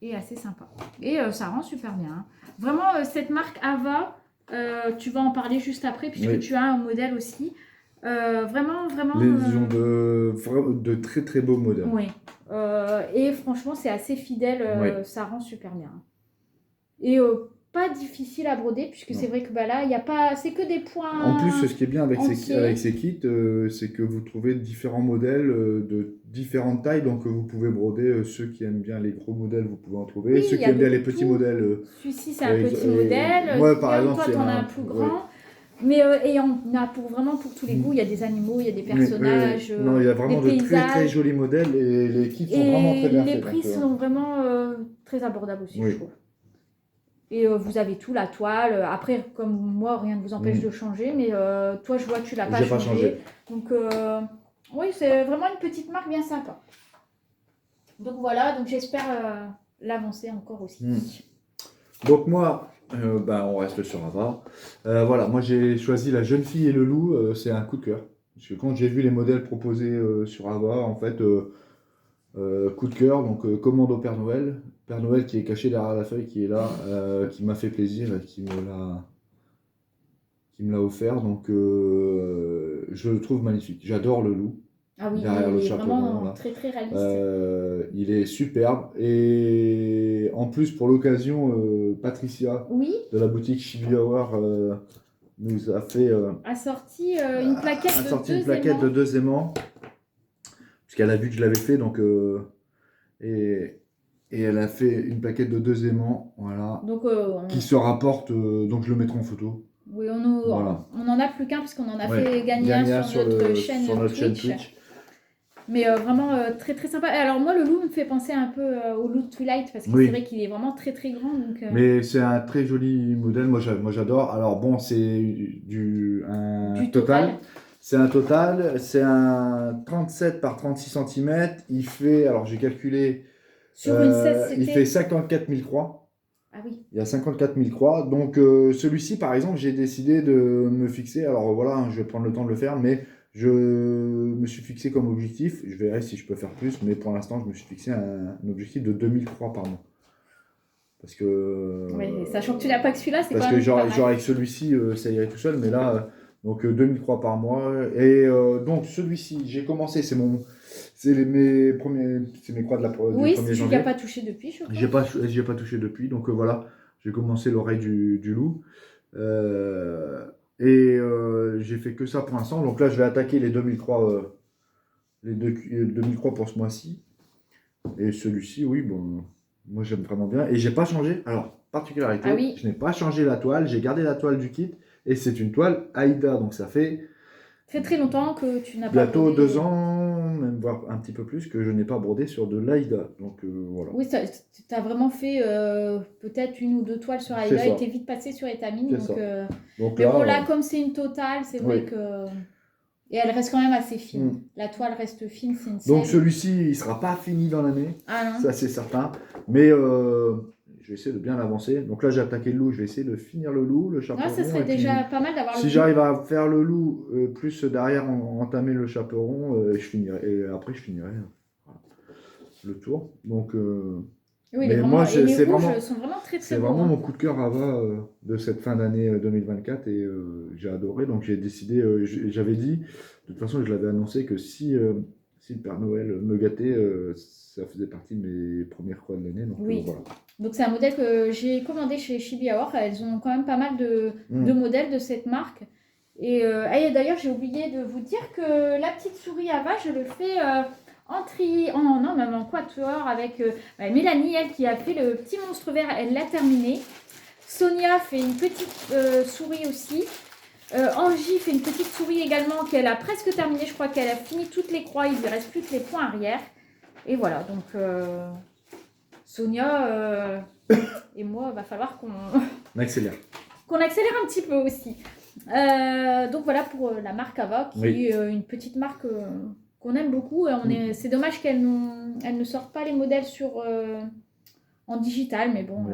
est assez sympa. Et ça rend super bien. Hein. Vraiment, cette marque Ava, tu vas en parler juste après, puisque Oui. tu as un modèle aussi. Vraiment. Ils ont de très très beaux modèles. Oui. Et franchement, c'est assez fidèle, Oui. ça rend super bien. Et pas difficile à broder, puisque c'est vrai que là, il n'y a pas. C'est que des points. En plus, ce qui est bien avec entiers. ces kits, c'est que vous trouvez différents modèles de différentes tailles. Donc, vous pouvez broder ceux qui aiment bien les gros modèles, vous pouvez en trouver. Oui, Ceux il y qui a aiment bien de les petits tout. modèles. Celui-ci, c'est un petit et modèle. moi, par Guillaume, exemple, toi, c'est t'en as un plus grand. ouais. Mais et on a vraiment pour tous les goûts. Il y a des animaux, il y a des personnages, non, il y a vraiment des de paysages. très très jolis modèles et les kits sont vraiment très bien les faits. prix donc, sont vraiment très abordables aussi, je trouve. Et vous avez tout, la toile. Après, comme moi, rien ne vous empêche de changer. Mais toi, je vois que tu l'as pas changé. Donc, oui, c'est vraiment une petite marque bien sympa. Donc voilà, donc j'espère l'avancer encore aussi. Donc moi, on reste sur Ava. Voilà, moi j'ai choisi La Jeune Fille et le Loup. C'est un coup de cœur. Parce que quand j'ai vu les modèles proposés sur Ava, en fait, coup de cœur. Donc commande au Père Noël. Père Noël qui est caché derrière la feuille, qui est là, qui m'a fait plaisir et qui me l'a offert. Donc je le trouve magnifique. J'adore le loup. Ah oui, derrière il le est chaperon, vraiment là. très très réaliste. Il est superbe. Et en plus, pour l'occasion, Patricia de la boutique Chibiawar nous a fait a sorti une plaquette de 2 aimants. Puisqu'elle a vu que je l'avais fait. Donc, et elle a fait une plaquette de 2 aimants. Voilà. Donc, qui se rapporte. Donc, je le mettrai en photo. Oui, on n'en a plus qu'un parce qu'on en a fait gagner un sur notre chaîne Twitch. Mais vraiment très très sympa. Alors moi le loup me fait penser un peu au loup de Twilight parce que c'est vrai qu'il est vraiment très très grand. Donc, Mais c'est un très joli modèle, moi j'adore. Alors bon, c'est du total. C'est un total, c'est un 37 par 36 cm. Il fait, alors j'ai calculé, sur une 16 il fait 54 000 croix. Ah oui. Il y a 54 000 croix. Donc celui-ci par exemple, j'ai décidé de me fixer. Alors voilà, je vais prendre le temps de le faire, mais je me suis fixé comme objectif, je verrai si je peux faire plus, mais pour l'instant, je me suis fixé un objectif de 2000 croix par mois. Parce que... Oui, sachant que tu n'as pas que celui-là, c'est quand même parce que genre avec celui-ci, ça irait tout seul, mais là, donc 2000 croix par mois. Et donc celui-ci, j'ai commencé, c'est mes croix de la oui, du 1er janvier. Oui, tu n'y as pas touché depuis, je crois. J'y ai pas touché depuis, donc voilà, j'ai commencé l'oreille du loup. J'ai fait que ça pour l'instant. Donc là, je vais attaquer les 2000 croix, les 2000 croix pour ce mois-ci. Et celui-ci, oui, bon, moi j'aime vraiment bien. Et j'ai pas changé. Alors, particularité, je n'ai pas changé la toile. J'ai gardé la toile du kit. Et c'est une toile Aïda. Donc ça fait très très longtemps que tu n'as pas bientôt brodé. 2 ans, même voire un petit peu plus, que je n'ai pas brodé sur de l'Aïda. Donc voilà. Oui, tu as vraiment fait peut-être 1 ou 2 toiles sur C'est Aïda ça. et t'es vite passé sur étamine. C'est Donc, ça. Donc mais là, bon, là, comme c'est une totale, c'est vrai oui. que. Et elle reste quand même assez fine. Mm. La toile reste fine, c'est une Donc selle. celui-ci, il ne sera pas fini dans l'année, Ah non. ça c'est certain. Mais je vais essayer de bien l'avancer. Donc là, j'ai attaqué le loup, je vais essayer de finir le loup, le Ouais, chaperon. ça serait et puis, déjà pas mal d'avoir si le j'arrive à faire le loup, plus derrière entamer le chaperon, je finirai. Et après, je finirai voilà, le tour. Donc, Oui, mais moi, et les c'est rouges vraiment, sont vraiment très c'est très beaux. vraiment Hein. mon coup de cœur Ava de cette fin d'année 2024 et j'ai adoré. Donc j'ai décidé, j'avais dit, de toute façon, je l'avais annoncé que si le Père Noël me gâtait, ça faisait partie de mes premières croix de l'année. Donc Oui. voilà. Donc c'est un modèle que j'ai commandé chez Chibiaor. Elles ont quand même pas mal de modèles de cette marque. Et d'ailleurs, j'ai oublié de vous dire que la petite souris Ava, je le fais même en quatuor avec Mélanie, elle qui a fait le petit monstre vert, elle l'a terminé. Sonia fait une petite souris aussi. Angie fait une petite souris également qu'elle a presque terminée. Je crois qu'elle a fini toutes les croix, il ne lui reste plus que les points arrière. Et voilà, donc Sonia et moi, il va falloir On accélère. qu'on accélère un petit peu aussi. Donc voilà pour la marque Ava, qui est une petite marque qu'on aime beaucoup. C'est dommage qu'elle ne sorte pas les modèles en digital, mais bon.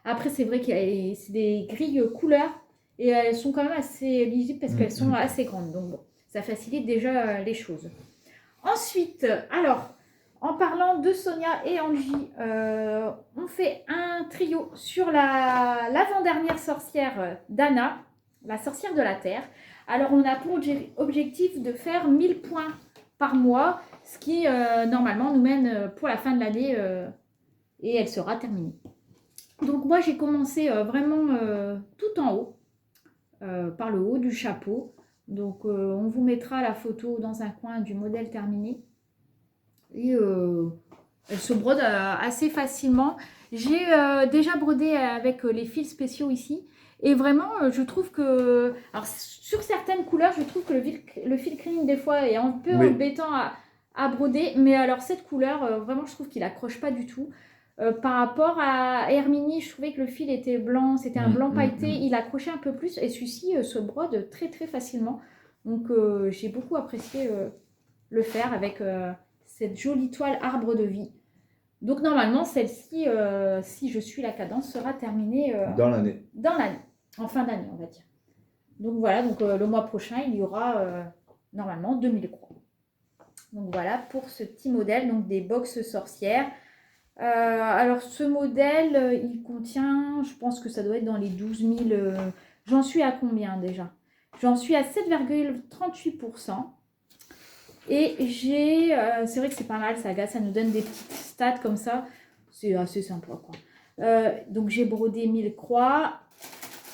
Après, c'est vrai que c'est des grilles couleurs et elles sont quand même assez lisibles parce qu'elles sont assez grandes. Donc bon, ça facilite déjà les choses. Ensuite, alors, en parlant de Sonia et Angie, on fait un trio sur l'avant-dernière sorcière d'Anna, la sorcière de la Terre. Alors, on a pour objectif de faire 1000 points par mois, ce qui, normalement, nous mène pour la fin de l'année et elle sera terminée. Donc, moi, j'ai commencé vraiment tout en haut, par le haut du chapeau. Donc, on vous mettra la photo dans un coin du modèle terminé. Et elle se brode assez facilement. J'ai déjà brodé avec les fils spéciaux ici. Et vraiment, je trouve que... Alors, sur certaines couleurs, je trouve que le fil cream, des fois, est un peu embêtant à broder. Mais alors, cette couleur, vraiment, je trouve qu'il accroche pas du tout. Par rapport à Herminie, je trouvais que le fil était blanc. C'était un blanc pailleté. Il accrochait un peu plus. Et celui-ci se brode très, très facilement. Donc, j'ai beaucoup apprécié le faire avec... cette jolie toile arbre de vie. Donc normalement, celle-ci, si je suis la cadence, sera terminée dans l'année. En fin d'année, on va dire. Donc voilà, donc le mois prochain, il y aura normalement 2000 croix. Donc voilà pour ce petit modèle, donc des box sorcières. Alors ce modèle, il contient, je pense que ça doit être dans les 12 000. J'en suis à combien déjà? J'en suis à 7,38%. Et j'ai, c'est vrai que c'est pas mal, ça nous donne des petites stats comme ça, c'est assez sympa quoi. Donc j'ai brodé 1000 croix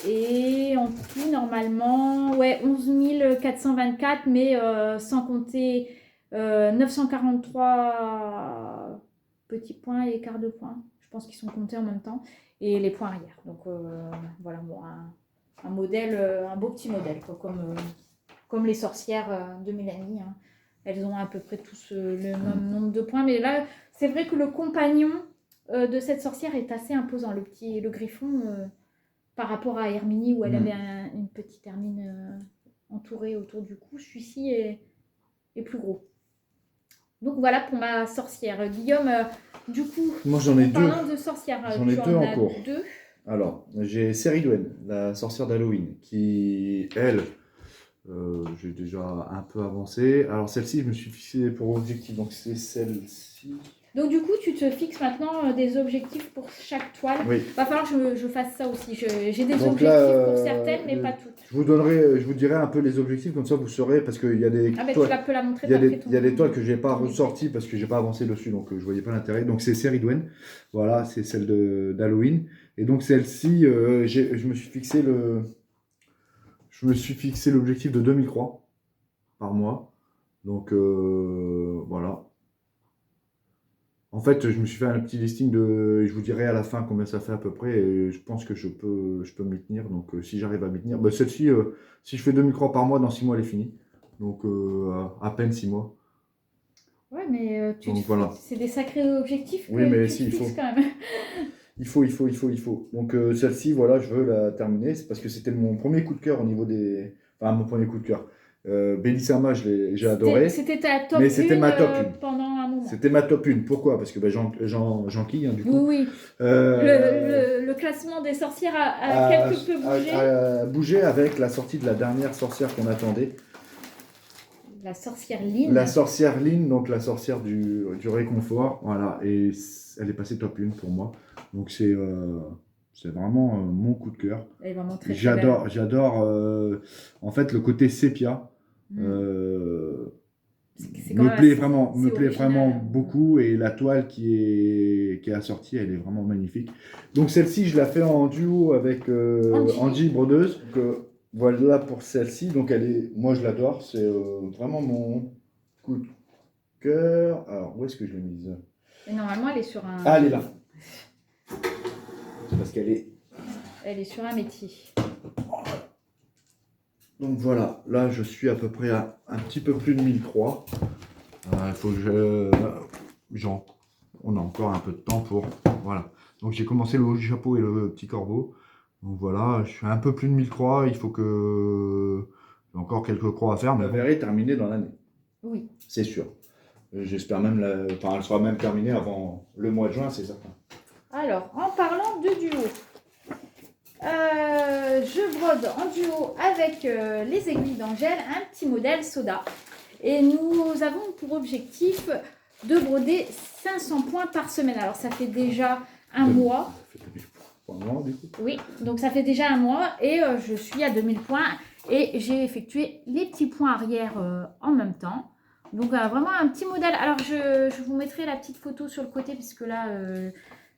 et en tout normalement, 11 424, mais sans compter 943 petits points et quart de points, je pense qu'ils sont comptés en même temps, et les points arrière. Donc voilà, bon, un modèle, un beau petit modèle quoi, comme les sorcières de Mélanie. Hein. Elles ont à peu près tous le même nombre de points. Mais là, c'est vrai que le compagnon de cette sorcière est assez imposant. Le griffon, par rapport à Herminie, où elle avait une petite hermine entourée autour du cou. Celui-ci est plus gros. Donc voilà pour ma sorcière. Guillaume, du coup, moi j'en ai deux. Parlant de sorcière, j'en ai deux en cours. Deux. Alors, j'ai Ceridwen, la sorcière d'Halloween, qui, elle... j'ai déjà un peu avancé. Alors celle-ci, je me suis fixé pour objectif, donc c'est celle-ci. Donc du coup, tu te fixes maintenant des objectifs pour chaque toile. Oui. Il va falloir que je fasse ça aussi. J'ai des donc objectifs là, pour certaines, mais pas toutes. Je vous dirai un peu les objectifs, comme ça vous saurez, parce qu'il y a des toiles, tu peux la montrer. Il y a des toiles que je n'ai pas ressorties parce que je n'ai pas avancé dessus, donc je ne voyais pas l'intérêt. Donc c'est Ceridwen, voilà, c'est celle d'Halloween. Et donc celle-ci, je me suis fixé l'objectif de 2000 croix par mois. Donc voilà. En fait, je me suis fait un petit listing je vous dirai à la fin combien ça fait à peu près. Et je pense que je peux m'y tenir. Donc si j'arrive à m'y tenir. Celle-ci, si je fais 2000 croix par mois, dans 6 mois, elle est finie. Donc à peine 6 mois. Ouais, mais Donc, voilà. c'est des sacrés objectifs Oui, que mais tu si, te il faut. fixes quand même. Il faut. Donc celle-ci, voilà, je veux la terminer. C'est parce que c'était mon premier coup de cœur au niveau des... Enfin, mon premier coup de cœur. Bellissima, j'ai adoré. C'était ta top Mais c'était 1 ma top 1. pendant un moment. C'était ma top 1. Pourquoi? Parce que j'enquille, hein, du Oui, coup. oui. Le classement des sorcières a quelque peu bougé. A bougé avec la sortie de la dernière sorcière qu'on attendait. La sorcière Lynn. La sorcière Lynn, donc la sorcière du réconfort. Voilà, et elle est passée top 1 pour moi. Donc c'est vraiment mon coup de cœur. Elle est vraiment très, très belle. J'adore en fait le côté sépia. Me plaît vraiment beaucoup, et la toile qui est assortie, elle est vraiment magnifique. Donc celle-ci, je la fais en duo avec Angie Brodeuse. Donc, voilà pour celle-ci. Donc moi je l'adore, c'est vraiment mon coup de cœur. Alors où est-ce que je l'ai mise? Et normalement elle est sur un... Ah, elle est là. C'est parce qu'elle est... Elle est sur un métier. Donc voilà, là je suis à peu près à un petit peu plus de 1000 croix. Il faut que on a encore un peu de temps pour... Voilà. Donc j'ai commencé le haut du chapeau et le petit corbeau. Donc voilà, je suis un peu plus de 1000 croix. Il faut que... J'ai encore quelques croix à faire. Mais la verrai terminée dans l'année. Oui. C'est sûr. J'espère même... Enfin, elle sera même terminée avant le mois de juin, c'est certain. Alors, en parlant de duo, je brode en duo avec les aiguilles d'Angèle un petit modèle soda. Et nous avons pour objectif de broder 500 points par semaine. Alors, ça fait déjà un mois. Ça fait 2000 points par mois, du coup. Oui, donc ça fait déjà un mois et je suis à 2000 points. Et j'ai effectué les petits points arrière en même temps. Donc, vraiment un petit modèle. Alors, je vous mettrai la petite photo sur le côté puisque là,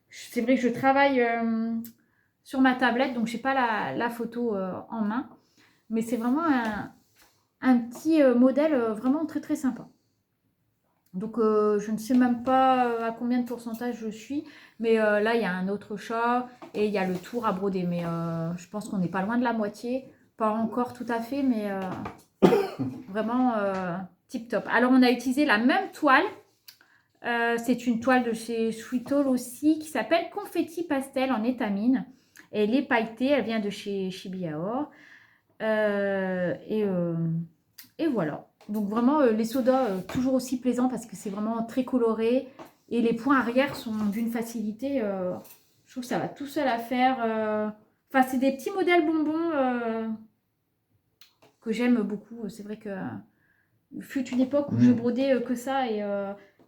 c'est vrai que je travaille sur ma tablette. Donc, je n'ai pas la photo en main. Mais c'est vraiment un petit modèle vraiment très très sympa. Donc je ne sais même pas à combien de pourcentage je suis, mais là il y a un autre chat et il y a le tour à broder, mais je pense qu'on n'est pas loin de la moitié, pas encore tout à fait, mais vraiment tip top. Alors on a utilisé la même toile, c'est une toile de chez Sweet All aussi qui s'appelle Confetti Pastel en étamine. Elle est pailletée, elle vient de chez Chibiaor. Et voilà. Donc vraiment les sodas toujours aussi plaisants parce que c'est vraiment très coloré et les points arrière sont d'une facilité. Je trouve que ça va tout seul à faire. Enfin c'est des petits modèles bonbons que j'aime beaucoup. C'est vrai que fut une époque où je brodais que ça et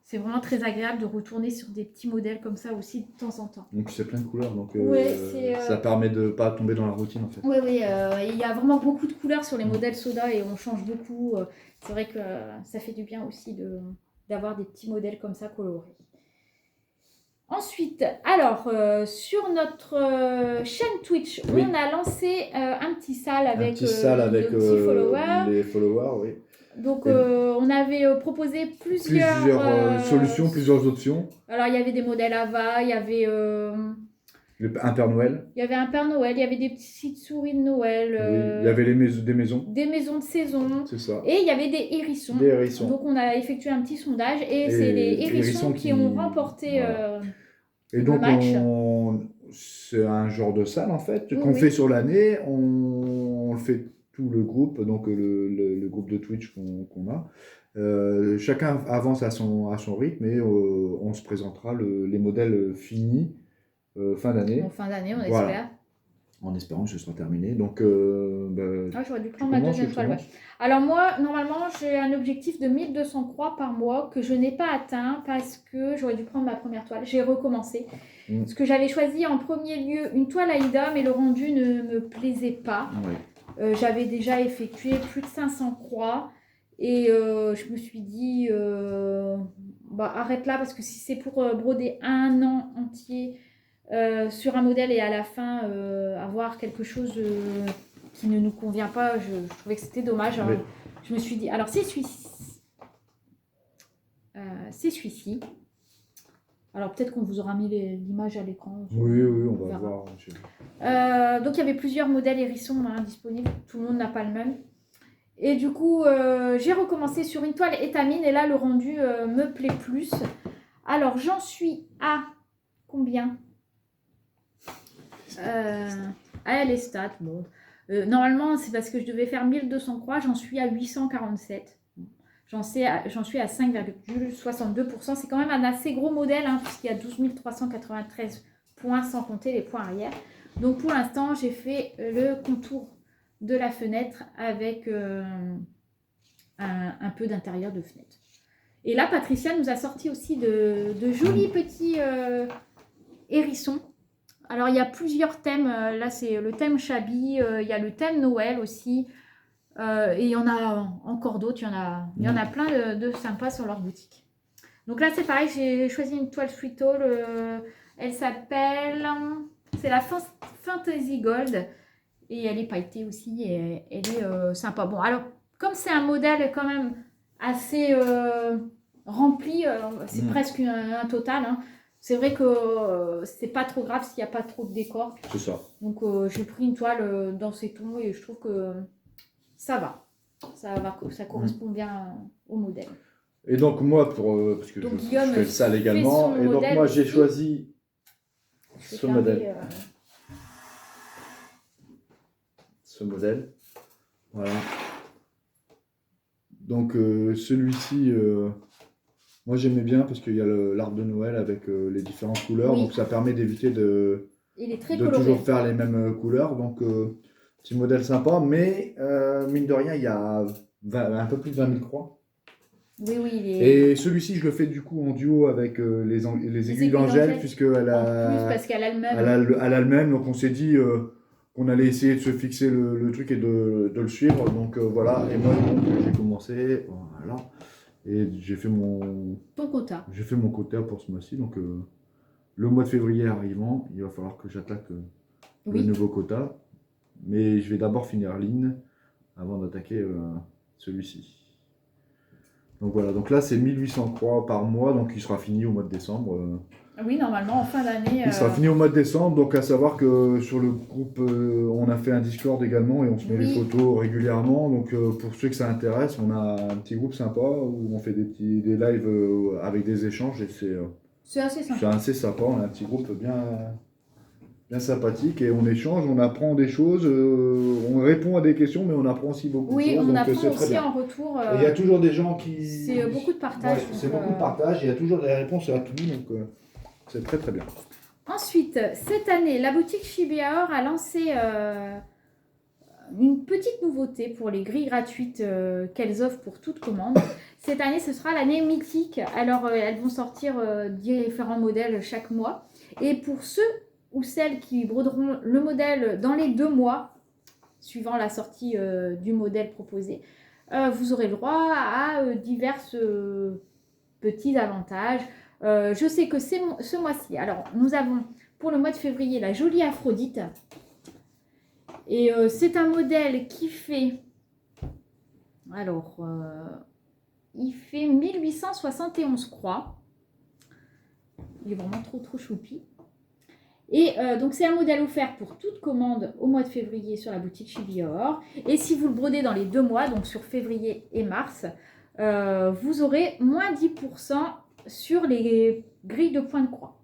c'est vraiment très agréable de retourner sur des petits modèles comme ça aussi de temps en temps. Donc c'est plein de couleurs, donc ouais, ça permet de ne pas tomber dans la routine en fait. Oui, oui, il y a vraiment beaucoup de couleurs sur les modèles soda et on change beaucoup. C'est vrai que ça fait du bien aussi d'avoir des petits modèles comme ça colorés. Ensuite, alors, sur notre chaîne Twitch, oui. On a lancé un petit sal avec, les petits followers. Les followers, oui. Donc, on avait proposé plusieurs solutions, plusieurs options. Alors, il y avait des modèles Ava, il y avait... un Père Noël. Il y avait un Père Noël, il y avait des petites souris de Noël. Oui, il y avait des maisons. Des maisons de saison. C'est ça. Et il y avait des hérissons. Donc on a effectué un petit sondage et c'est les hérissons qui ont remporté voilà. Et donc le match. C'est un genre de salle en fait qu'on fait sur l'année. On le fait tout le groupe, donc le groupe de Twitch qu'on a. Chacun avance à son rythme et on se présentera les modèles finis fin d'année. En fin d'année, on espère. En espérant que ce sera terminé. Donc, j'aurais dû prendre ma deuxième toile. Ouais. Alors moi, normalement, j'ai un objectif de 1200 croix par mois que je n'ai pas atteint parce que j'aurais dû prendre ma première toile. J'ai recommencé. Parce que j'avais choisi en premier lieu une toile Aïda, mais le rendu ne me plaisait pas. Ouais. J'avais déjà effectué plus de 500 croix. Et je me suis dit, arrête là parce que si c'est pour broder un an entier... sur un modèle et à la fin avoir quelque chose qui ne nous convient pas, je trouvais que c'était dommage. Oui. Je me suis dit, alors c'est celui-ci. Alors peut-être qu'on vous aura mis l'image à l'écran. Oui, on va voir. Donc il y avait plusieurs modèles hérissons disponibles, tout le monde n'a pas le même. Et du coup, j'ai recommencé sur une toile étamine et là, le rendu me plaît plus. Alors, j'en suis à combien les stats, bon. Normalement, c'est parce que je devais faire 1200 croix, j'en suis à 847. J'en suis à 5,62%. C'est quand même un assez gros modèle, hein, puisqu'il y a 12 393 points, sans compter les points arrière. Donc, pour l'instant, j'ai fait le contour de la fenêtre avec un peu d'intérieur de fenêtre. Et là, Patricia nous a sorti aussi de jolis petits hérissons. Alors, il y a plusieurs thèmes. Là, c'est le thème Chabi. Il y a le thème Noël aussi. Et il y en a encore d'autres. Il y en a plein de sympas sur leur boutique. Donc là, c'est pareil. J'ai choisi une toile Sweet Haul. Elle s'appelle... C'est la Fantasy Gold. Et elle est pailletée aussi. Et elle est sympa. Bon, alors, comme c'est un modèle quand même assez rempli, c'est presque un total, hein. C'est vrai que c'est pas trop grave s'il n'y a pas trop de décor. C'est ça. Donc j'ai pris une toile dans ces tons et je trouve que ça va. Ça correspond bien au modèle. Et donc moi, parce que donc, je fais ça légalement, et donc moi j'ai choisi ce modèle. Ce modèle. Voilà. Donc celui-ci... moi j'aimais bien parce qu'il y a l'arbre de Noël avec les différentes couleurs, donc ça permet d'éviter de toujours faire les mêmes couleurs. Donc petit modèle sympa, mais mine de rien il y a un peu plus de 20 000 croix. Oui. Et celui-ci je le fais du coup en duo avec les aiguilles d'Angèle, puisqu'elle a, parce qu'elle a le même. Elle a le même, donc on s'est dit qu'on allait essayer de se fixer le truc et de le suivre. Donc voilà, et moi j'ai commencé, voilà. Et j'ai fait mon quota. J'ai fait mon quota pour ce mois-ci. Donc le mois de février arrivant, il va falloir que j'attaque le nouveau quota. Mais je vais d'abord finir Line avant d'attaquer celui-ci. Donc voilà, donc là c'est 1800 croix par mois, donc il sera fini au mois de décembre. Oui, normalement en fin d'année. Il sera fini au mois de décembre, donc à savoir que sur le groupe, on a fait un Discord également et on se met les photos régulièrement. Donc pour ceux que ça intéresse, on a un petit groupe sympa où on fait des lives avec des échanges et c'est assez sympa. C'est assez sympa, on a un petit groupe bien sympathique et on échange, on apprend des choses, on répond à des questions, mais on apprend aussi beaucoup de choses. Oui, on apprend aussi en retour. Il y a toujours des gens qui... C'est beaucoup de partage. Ouais, c'est beaucoup de partage, il y a toujours des réponses à tout, donc c'est très très bien. Ensuite, cette année, la boutique Shibiaor a lancé une petite nouveauté pour les grilles gratuites qu'elles offrent pour toute commande. Cette année, ce sera l'année mythique. Alors, elles vont sortir différents modèles chaque mois. Et pour ceux ou celles qui broderont le modèle dans les 2 mois, suivant la sortie du modèle proposé, vous aurez le droit à divers petits avantages. Je sais que ce mois-ci, alors nous avons pour le mois de février la jolie Aphrodite. Et c'est un modèle qui fait, alors, il fait 1871 croix. Il est vraiment trop choupi. Et donc c'est un modèle offert pour toute commande au mois de février sur la boutique Shibiaor. Et si vous le brodez dans les 2 mois, donc sur février et mars, vous aurez moins 10% sur les grilles de points de croix.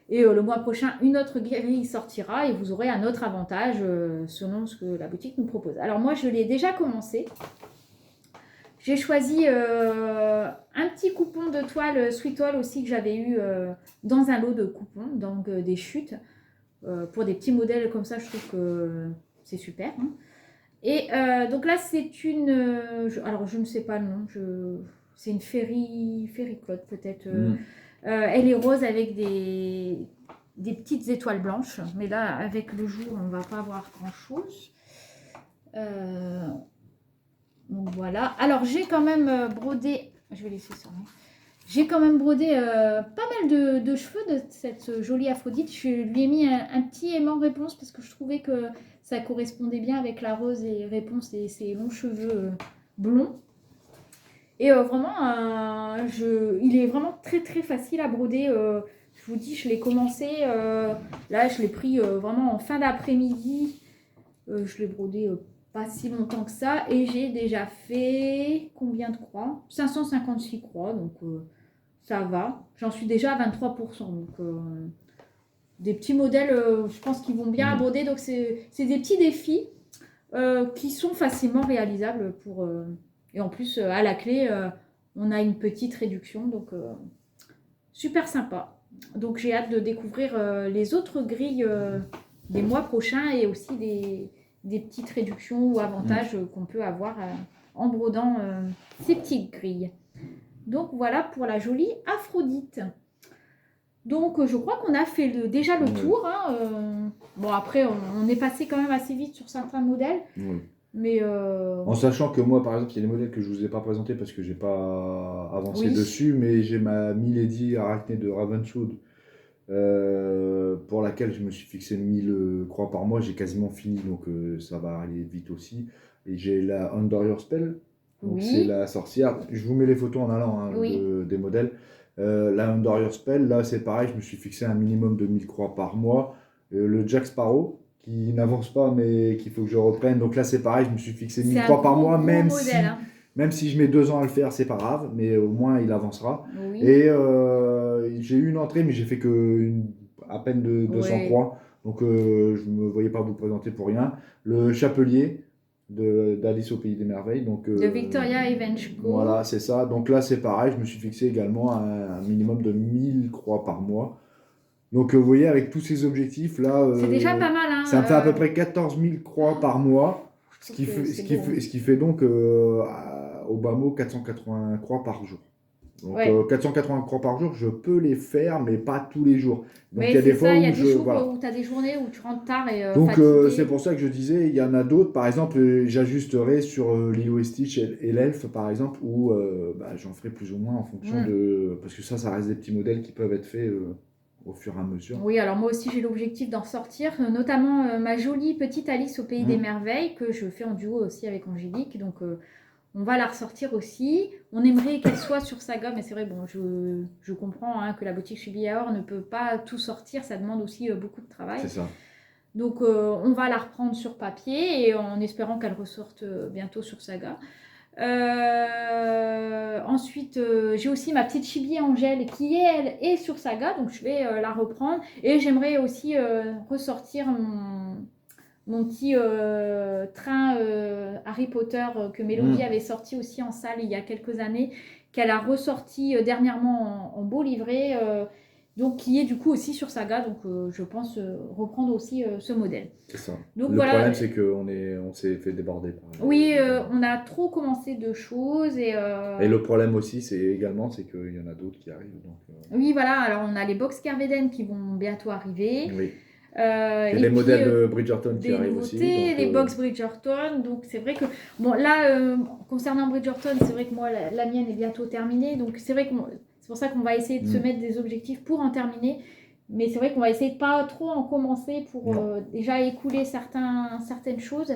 Et le mois prochain, une autre grille sortira et vous aurez un autre avantage selon ce que la boutique nous propose. Alors moi, je l'ai déjà commencé. J'ai choisi un petit coupon de toile Sweet Haul aussi que j'avais eu dans un lot de coupons, donc des chutes. Pour des petits modèles comme ça, je trouve que c'est super. Hein. Et donc là, c'est une... alors, je ne sais pas le nom. C'est une Fairy Cloud peut-être. Elle est rose avec des petites étoiles blanches. Mais là, avec le jour, on ne va pas voir grand-chose. Donc voilà. Alors, j'ai quand même brodé... Je vais laisser ça. J'ai quand même brodé pas mal de cheveux de cette jolie Aphrodite. Je lui ai mis un petit aimant réponse parce que je trouvais que ça correspondait bien avec la rose et réponse et ses longs cheveux blonds. Et vraiment, il est vraiment très facile à broder. Je vous dis, je l'ai commencé, là je l'ai pris vraiment en fin d'après-midi. Je l'ai brodé pas si longtemps que ça. Et j'ai déjà fait combien de croix? 556 croix, donc ça va. J'en suis déjà à 23%. Donc des petits modèles, je pense qu'ils vont bien aborder. Donc c'est des petits défis qui sont facilement réalisables pour... et en plus, à la clé, on a une petite réduction. Donc super sympa. Donc j'ai hâte de découvrir les autres grilles des mois prochains et aussi des petites réductions ou avantages qu'on peut avoir en brodant ces petites grilles. Donc voilà pour la jolie Aphrodite. Donc je crois qu'on a fait déjà le tour. Hein, bon après on est passé quand même assez vite sur certains modèles. Oui. Mais en sachant que moi, par exemple, il y a des modèles que je ne vous ai pas présentés parce que je n'ai pas avancé Oui. dessus, mais j'ai ma Milady Arachné de Ravenswood pour laquelle je me suis fixé 1000 croix par mois. J'ai quasiment fini, donc ça va aller vite aussi. Et j'ai la Under Your Spell, donc Oui. c'est la sorcière. Je vous mets les photos en allant hein, Oui. des modèles. La Under Your Spell, là c'est pareil, je me suis fixé un minimum de 1000 croix par mois. Le Jack Sparrow, qui n'avance pas mais qu'il faut que je reprenne. Donc là c'est pareil, je me suis fixé 1000 croix par mois, même si je mets 2 ans à le faire, c'est pas grave, mais au moins il avancera. Oui. Et j'ai eu une entrée, mais j'ai fait à peine de 200 croix, donc je ne me voyais pas vous présenter pour rien. Le Chapelier d'Alice au Pays des Merveilles. Donc, de Victoria Evanchko. Voilà, c'est ça. Donc là c'est pareil, je me suis fixé également un minimum de 1000 croix par mois. Donc vous voyez, avec tous ces objectifs là, c'est déjà pas mal. Hein, ça me fait à peu près 14 000 croix par mois, ce qui fait donc au bas mot 480 croix par jour. Donc 480 croix par jour, je peux les faire, mais pas tous les jours. Donc il y a des fois où tu as des journées où tu rentres tard et donc c'est pour ça que je disais, il y en a d'autres. Par exemple, j'ajusterai sur Lilo et Stitch et l'elfe, par exemple, où j'en ferai plus ou moins en fonction de... Parce que ça reste des petits modèles qui peuvent être faits au fur et à mesure. Oui, alors moi aussi j'ai l'objectif d'en sortir, notamment ma jolie petite Alice au Pays des Merveilles, que je fais en duo aussi avec Angélique. Donc on va la ressortir aussi. On aimerait qu'elle soit sur Saga, mais c'est vrai, bon, je comprends hein, que la boutique Chibi Aor ne peut pas tout sortir, ça demande aussi beaucoup de travail. C'est ça. Donc on va la reprendre sur papier et en espérant qu'elle ressorte bientôt sur Saga. Ensuite, j'ai aussi ma petite Chibi Angèle qui elle est sur Saga, donc je vais la reprendre. Et j'aimerais aussi ressortir mon petit train Harry Potter que Mélodie avait sorti aussi en salle il y a quelques années, qu'elle a ressorti dernièrement en beau livret, donc qui est du coup aussi sur Saga. Donc je pense reprendre aussi ce modèle. C'est ça. Donc, le problème c'est qu'on s'est fait déborder par on a trop commencé de choses et le problème aussi c'est qu'il y en a d'autres qui arrivent. Donc, oui voilà, alors on a les box Kerveden qui vont bientôt arriver. Oui. Il y a des modèles de Bridgerton qui arrivent aussi. Donc, les box Bridgerton. Donc c'est vrai que bon là concernant Bridgerton, c'est vrai que moi la mienne est bientôt terminée. Donc c'est vrai que c'est pour ça qu'on va essayer de se mettre des objectifs pour en terminer. Mais c'est vrai qu'on va essayer de pas trop en commencer pour déjà écouler certaines choses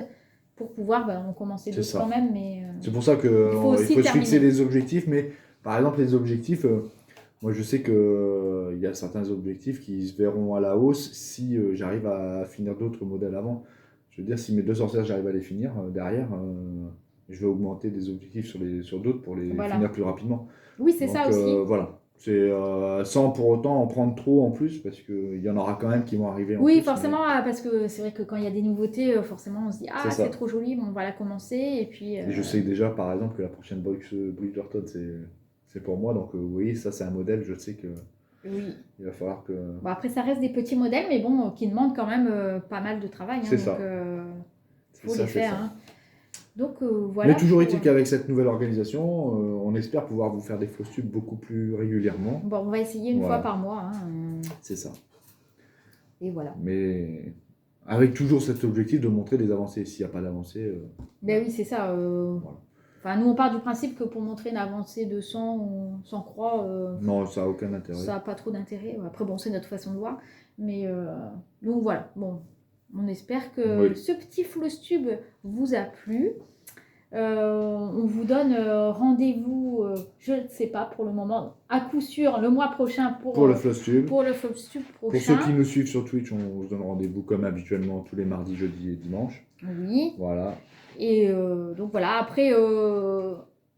pour pouvoir en commencer d'autres quand même. Mais c'est pour ça qu'il faut se fixer des objectifs. Mais par exemple les objectifs, moi je sais qu'il y a certains objectifs qui se verront à la hausse si j'arrive à finir d'autres modèles avant. Je veux dire, si mes 2 sorcières j'arrive à les finir derrière, je vais augmenter des objectifs sur d'autres pour les finir plus rapidement. Oui, c'est ça aussi. Voilà. C'est sans pour autant en prendre trop en plus, parce qu'il y en aura quand même qui vont arriver en plus. Oui, forcément, parce que c'est vrai que quand il y a des nouveautés, forcément on se dit « Ah, c'est trop joli, bon, on va la commencer. » Et puis... Et je sais déjà, par exemple, que la prochaine box Bridgerton, c'est pour moi. Donc oui, ça c'est un modèle, je sais que il va falloir que... Bon, après, ça reste des petits modèles, mais bon, qui demandent quand même pas mal de travail. C'est ça. Il faut les faire. Hein. Donc voilà. Mais toujours est-il qu'avec cette nouvelle organisation, on espère pouvoir vous faire des fausses tubes beaucoup plus régulièrement. Bon, on va essayer une fois par mois. Hein. C'est ça. Et voilà. Mais avec toujours cet objectif de montrer des avancées. S'il n'y a pas d'avancée... Ben oui, c'est ça. Voilà. Enfin, nous, on part du principe que pour montrer une avancée de 100 ou 100 croix... non, ça n'a aucun intérêt. Ça n'a pas trop d'intérêt. Après, bon, c'est notre façon de voir. Mais donc voilà. Bon, on espère que ce petit floss tube vous a plu. On vous donne rendez-vous, je ne sais pas pour le moment, à coup sûr le mois prochain pour le floss tube. Pour le floss tube prochain. Pour ceux qui nous suivent sur Twitch, on vous donne rendez-vous comme habituellement tous les mardis, jeudis et dimanches. Oui. Voilà. Et donc voilà, après,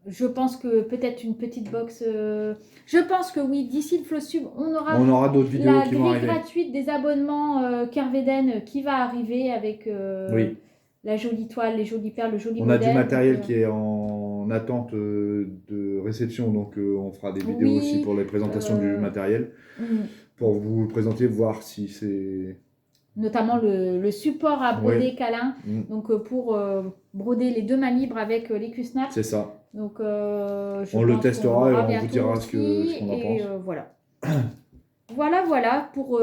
je pense que peut-être une petite box. Je pense que oui, d'ici le Flossub, on aura d'autres vidéos la qui vont grille arriver. gratuite des abonnements Kerveden qui va arriver avec Oui. la jolie toile, les jolies perles, le joli On a modèle. du matériel Donc, qui est en attente de réception, donc on fera des vidéos Oui, aussi pour les présentations du matériel, pour vous le présenter, voir si c'est... notamment le support à broder Oui. câlin, donc pour broder les deux mains libres avec l'écu-snap. C'est ça. Donc On le testera et on vous dira ce qu'on en pense. Voilà. Voilà pour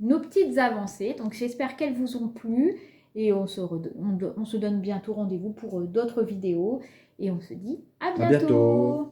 nos petites avancées. Donc j'espère qu'elles vous ont plu et on se donne bientôt rendez-vous pour d'autres vidéos et on se dit à bientôt.